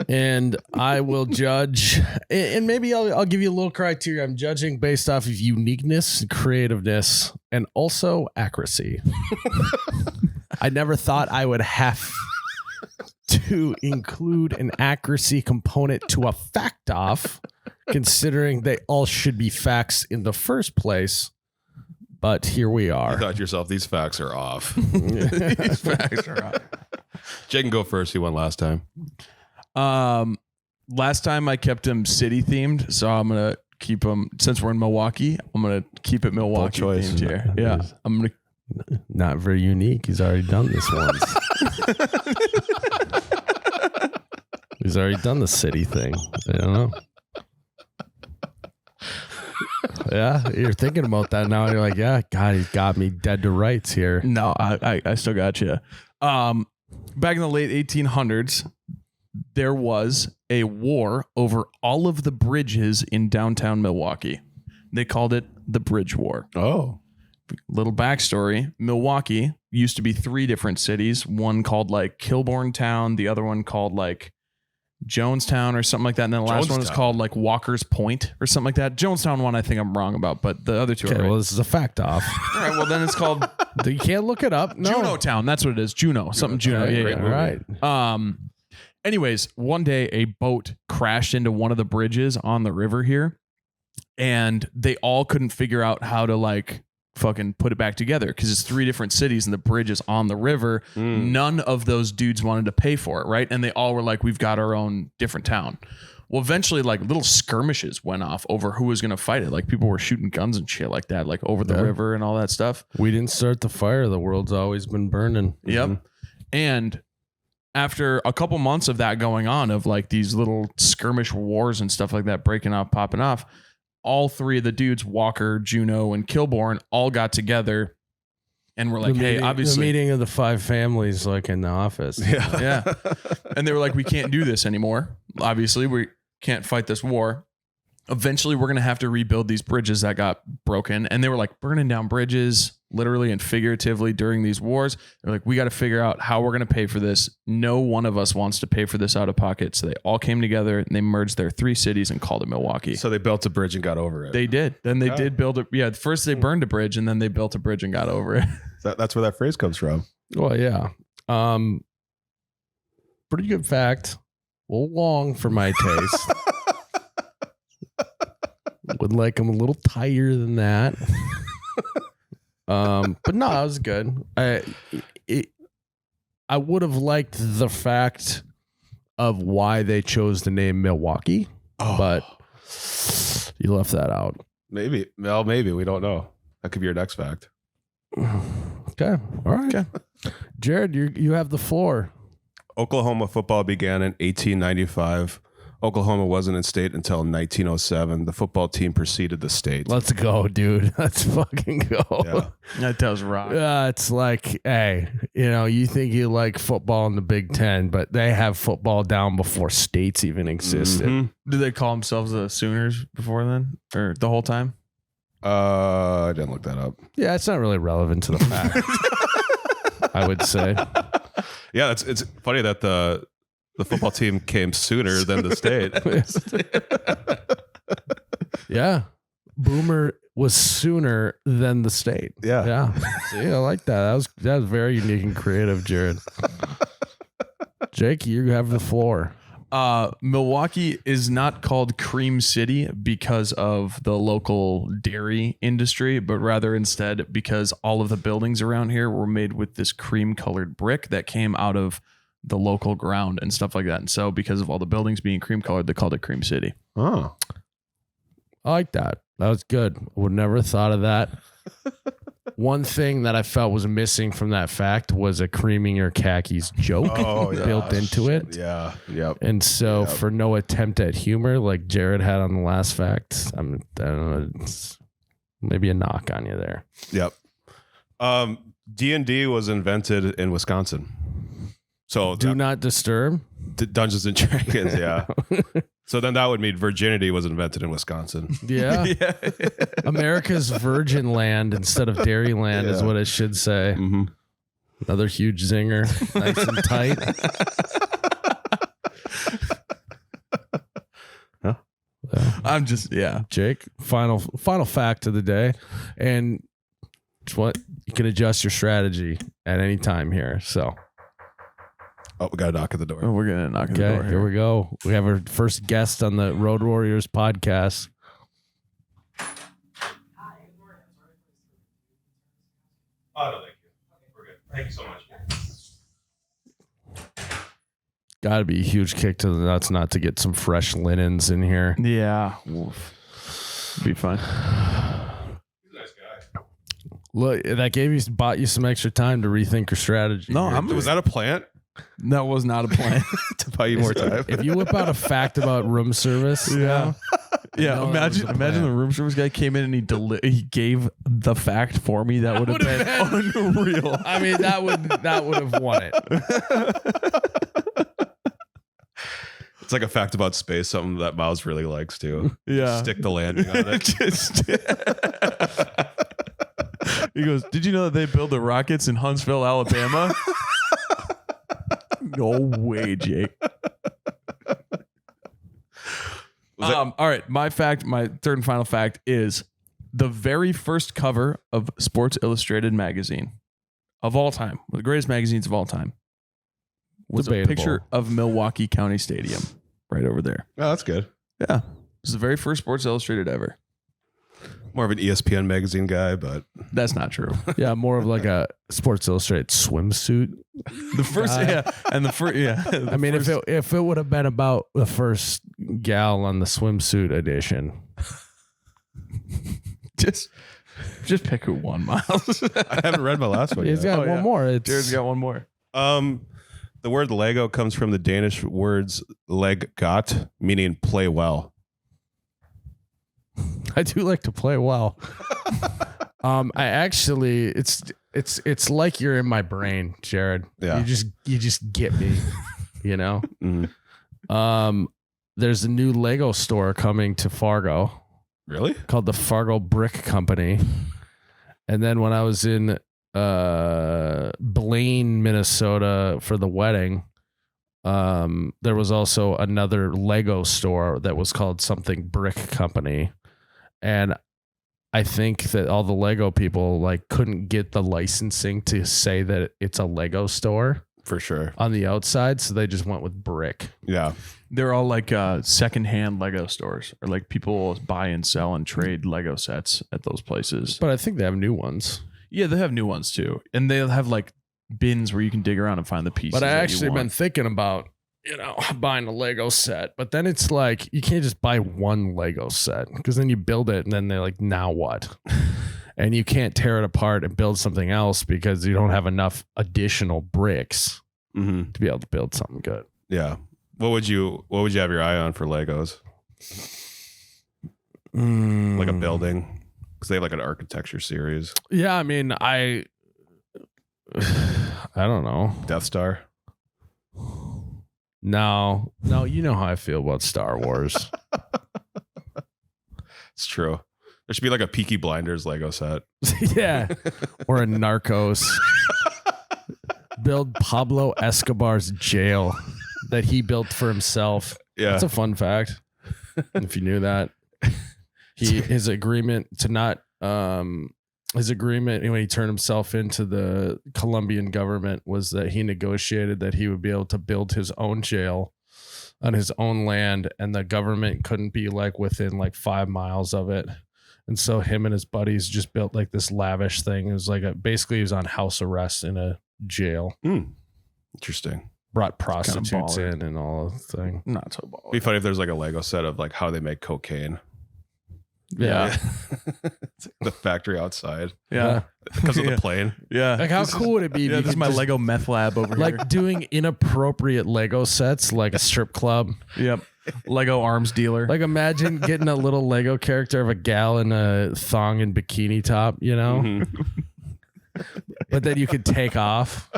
And I will judge. And maybe I'll give you a little criteria. I'm judging based off of uniqueness, creativeness, and also accuracy. I never thought I would have to include an accuracy component to a fact off, considering they all should be facts in the first place. But here we You are. thought to yourself, these facts are off. These facts are off. Jay can go first. He won last time. Last time I kept him city themed, so I'm gonna keep him. Since we're in Milwaukee, I'm gonna keep it Milwaukee choice. themed here. Yeah, I'm gonna. Not very unique. He's already done this once. He's already done the city thing. I don't know. Yeah, you're thinking about that now. You're like, yeah, God, he's got me dead to rights here. No, I still got you. Back in the late 1800s, there was a war over all of the bridges in downtown Milwaukee. They called it the Bridge War. Oh. Little backstory. Milwaukee used to be 3 different cities. One called like Kilbourne Town. The other one called like Jonestown or something like that. And then the last one is Jonestown. called like Walker's Point or something like that. Jonestown one I think I'm wrong about, but the other 2 Okay, are right. well, this is a fact off. All right, well then it's called You can't look it up. No. Juno Town. That's what it is. Juno. Something Juno. Okay, Yeah, great yeah. All right. Anyways, one day a boat crashed into one of the bridges on the river here, and they all couldn't figure out how to like fucking put it back together because it's 3 different cities and the bridge is on the river. None of those dudes wanted to pay for it, right? And they all were like, we've got our own different town. Well, eventually, like little skirmishes went off over who was going to fight it. Like people were shooting guns and shit like that, like over the Yeah. river and all that stuff. We didn't start the fire. The world's always been burning. Yep. And after a couple months of that going on, of like these little skirmish wars and stuff like that breaking off, popping off, all 3 of the dudes, Walker, Juno, and Kilbourne, all got together and were like, The hey, meeting- obviously. the meeting of the 5 families, like in the office. Yeah. And they were like, we can't do this anymore. Obviously, we can't fight this war. Eventually, we're going to have to rebuild these bridges that got broken. And they were like burning down bridges, literally and figuratively during these wars. They're like, we got to figure out how we're going to pay for this. No one of us wants to pay for this out of pocket. So they all came together and they merged their 3 cities and called it Milwaukee. So they built a bridge and got over it. They did. Then they Oh. did build it. Yeah. First they burned a bridge and then they built a bridge and got over it. That's where that phrase comes from. Well, yeah. Pretty good fact. A little long for my taste. Would like them a little tighter than that. But no, it was good. I would have liked the fact of why they chose the name Milwaukee, but you left that out. Maybe. Well, maybe. We don't know. That could be your next fact. Okay. All right. Okay. Jerrod, you have the floor. Oklahoma football began in 1895 Oklahoma wasn't in state until 1907. The football team preceded the state. Let's go, dude. Let's fucking go. Yeah. That does rock. It's like, hey, you think you like football in the Big Ten, but they have football down before states even existed. Mhm. Did they call themselves the Sooners before then, or the whole time? I didn't look that up. Yeah, it's not really relevant to the fact. I would say. Yeah, it's funny that the football team came sooner than the state. Yeah. Boomer was sooner than the state. Yeah. Yeah. See, I like that. That was very unique and creative, Jerrod. Jake, you have the floor. Milwaukee is not called Cream City because of the local dairy industry, but rather instead because all of the buildings around here were made with this cream colored brick that came out of the local ground and stuff like that. And so because of all the buildings being cream colored, they called it Cream City. Oh. I like that. That was good. Would never have thought of that. One thing that I felt was missing from that fact was a creaming your khakis joke built into it. Yeah. Yep. And so Yep. for no attempt at humor like Jerrod had on the last fact, I don't know, it's maybe a knock on you there. Yep. D&D was invented in Wisconsin. So Do not disturb. Dungeons and Dragons, yeah. So then that would mean virginity was invented in Wisconsin. Yeah. America's virgin land instead of dairy land is Yeah. what it should say. Mm-hmm. Another huge zinger. Nice and tight. I'm just, Jake, final fact of the day. And it's what you can adjust your strategy at any time here. So, Oh, we got a knock at the door. Oh, we're going to knock on the okay, door here we go. We have our first guest on the Road Warriors podcast. Oh, no, thank you. We're good. Thank you so much. Got to be a huge kick to the nuts not to get some fresh linens in here. Yeah. Oof. Be fun. He's a nice guy. Look, that bought you some extra time to rethink your strategy. No, here. Was that a plant That was not a plan. to buy you more time? If you whip out a fact about room service, now, Yeah, No, that was a imagine plan. the room service guy came in and he gave the fact for me. That would have been unreal. I mean that would have won it. It's like a fact about space, something that Miles really likes too. Yeah. Stick the landing on it. He goes, "Did you know that they build the rockets in Huntsville, Alabama?" No way, Jake. All right, my third and final fact is the very first cover of Sports Illustrated magazine of all time, one of the greatest magazines of all time, was Debatable. a picture of Milwaukee County Stadium right over there. Oh, that's good. Yeah, it was the very first Sports Illustrated ever. More of an ESPN magazine guy, but That's not true. Yeah, more of like a Sports Illustrated swimsuit. The first, I mean, if it would have been about the first gal on the swimsuit edition, just pick who won, Miles. I haven't read my last one he's yet. got one more. It's Jared's got one more. The word Lego comes from the Danish words leg got, meaning play well. I do like to play well. I actually, it's like you're in my brain, Jerrod. Yeah. You just get me. You know. Mhm. There's a new Lego store coming to Fargo Really? called the Fargo Brick Company. And then when I was in Blaine, Minnesota for the wedding, there was also another Lego store that was called something Brick Company. And I think that all the Lego people like couldn't get the licensing to say that it's a Lego store For sure. on the outside, so they just went with brick. Yeah. They're all like secondhand Lego stores, or like people buy and sell and trade Lego sets at those places. But I think they have new ones. Yeah, they have new ones too, and they'll have like bins where you can dig around and find the pieces. But I that you actually been want. thinking about, buying a Lego set. But then it's like you can't just buy one Lego set because then you build it and then they're like, now what? And you can't tear it apart and build something else because you don't have enough additional bricks Mm-hmm. to be able to build something good. Yeah. What would you have your eye on for Legos? Like a building, because they have like an architecture series. Yeah, I mean, I don't know. Death Star. No, you know how I feel about Star Wars. It's true. There should be like a Peaky Blinders Lego set. Yeah, or a Narcos. Build Pablo Escobar's jail that he built for himself. Yeah. That's a fun fact. If you knew that. His agreement when he turned himself into the Colombian government was that he negotiated that he would be able to build his own jail on his own land, and the government couldn't be like within like 5 miles of it. And so him and his buddies just built like this lavish thing. It was like basically he was on house arrest in a jail. Interesting. Brought prostitutes baller. in and all the thing. Not so ball. It'd be funny if there's like a Lego set of like how they make cocaine. Yeah. It's like the factory outside. Yeah. It comes with Yeah. a plane. Yeah. Like how cool would it be? if Yeah, you this is could my just- Lego meth lab over here. like doing inappropriate Lego sets, like a strip club. Yep. Lego arms dealer. Like imagine getting a little Lego character of a gal in a thong and bikini top, you know, Mhm. but then you could take off.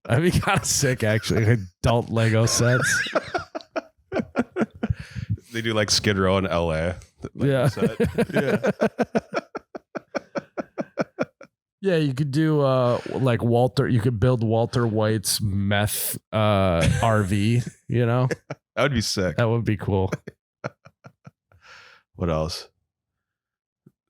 That'd be kind of sick, actually. Like adult Lego sets. They do like Skid Row in LA. Yeah. Yeah. Yeah, you could do like Walter. You could build Walter White's meth RV. You know, That would be sick. that would be cool. What else?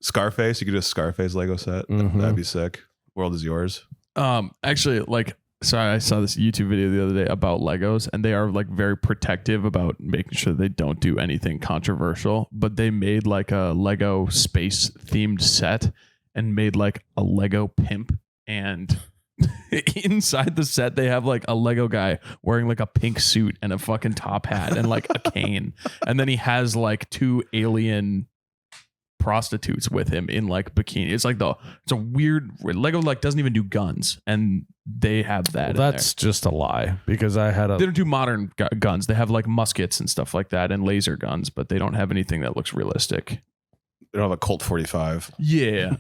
Scarface. You could do a Scarface Lego set. Mhm. That'd be sick. World is yours. Actually, like, sorry, I saw this YouTube video the other day about Legos, and they are like very protective about making sure they don't do anything controversial. But they made like a Lego space themed set and made like a Lego pimp, and inside the set they have like a Lego guy wearing like a pink suit and a fucking top hat and like a cane, and then he has like 2 alien prostitutes with him in like bikini. It's a weird Lego like doesn't even do guns, and they have that. Well, in that's just a lie because I had there. They don't do modern guns. They have like muskets and stuff like that and laser guns, but they don't have anything that looks realistic. They don't have a Colt 45. Yeah.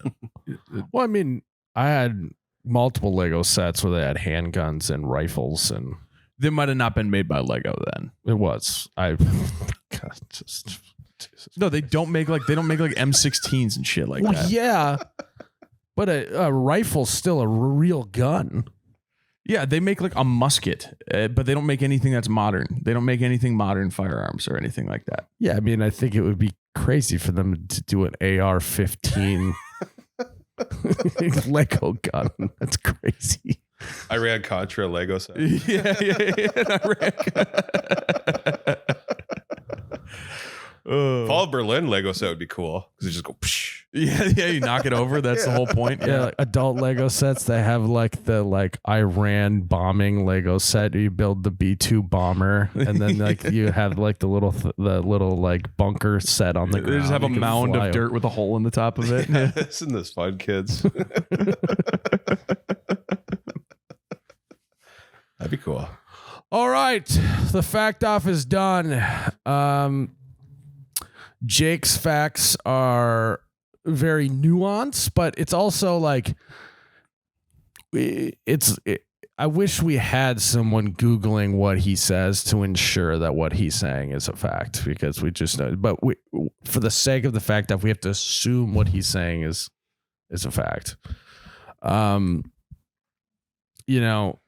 Well, I mean, I had multiple Lego sets where they had handguns and rifles, and They might have not been made by Lego then. it was God, just Jesus. No, they don't make like M16s and shit like Well, that. yeah, but a rifle's still a real gun. Yeah, they make like a musket, but they don't make anything that's modern. They don't make anything modern firearms or anything like that. Yeah, I mean, I think it would be crazy for them to do an AR-15 Lego gun. That's crazy. Iran-Contra Lego set. yeah. Fall of Berlin Lego set would be cool because it just go psh. Yeah, you knock it over. That's the whole point. Yeah, like adult Lego sets. They have like the Iran bombing Lego set. You build the B-2 bomber, and then like you have like the little like bunker set on the ground. They just have a You can mound fly of dirt with a hole in the top of it. Isn't this fun, kids? That'd be cool. All right, the fact off is done. Jake's facts are very nuanced, but it's also like I wish we had someone Googling what he says to ensure that what he's saying is a fact, because we just know. But for the sake of the fact that we have to assume what he's saying is a fact. You know,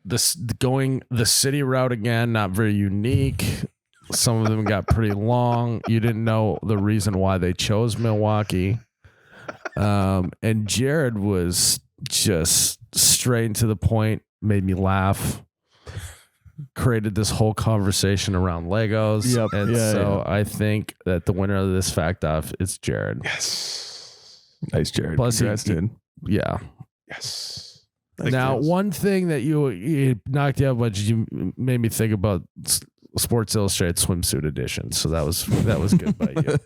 going the city route again, not very unique. Some of them got pretty long. You didn't know the reason why they chose Milwaukee. And Jerrod was just straight and to the point, made me laugh, created this whole conversation around Legos. Yep. And Yeah, so I think that the winner of this fact off is Jerrod. Yes. Nice, Jerrod. Plus, Congrats, dude. Yeah. Yes. Now, kids. one thing that you knocked out, but you made me think about Sports Illustrated swimsuit edition. So that was good by you.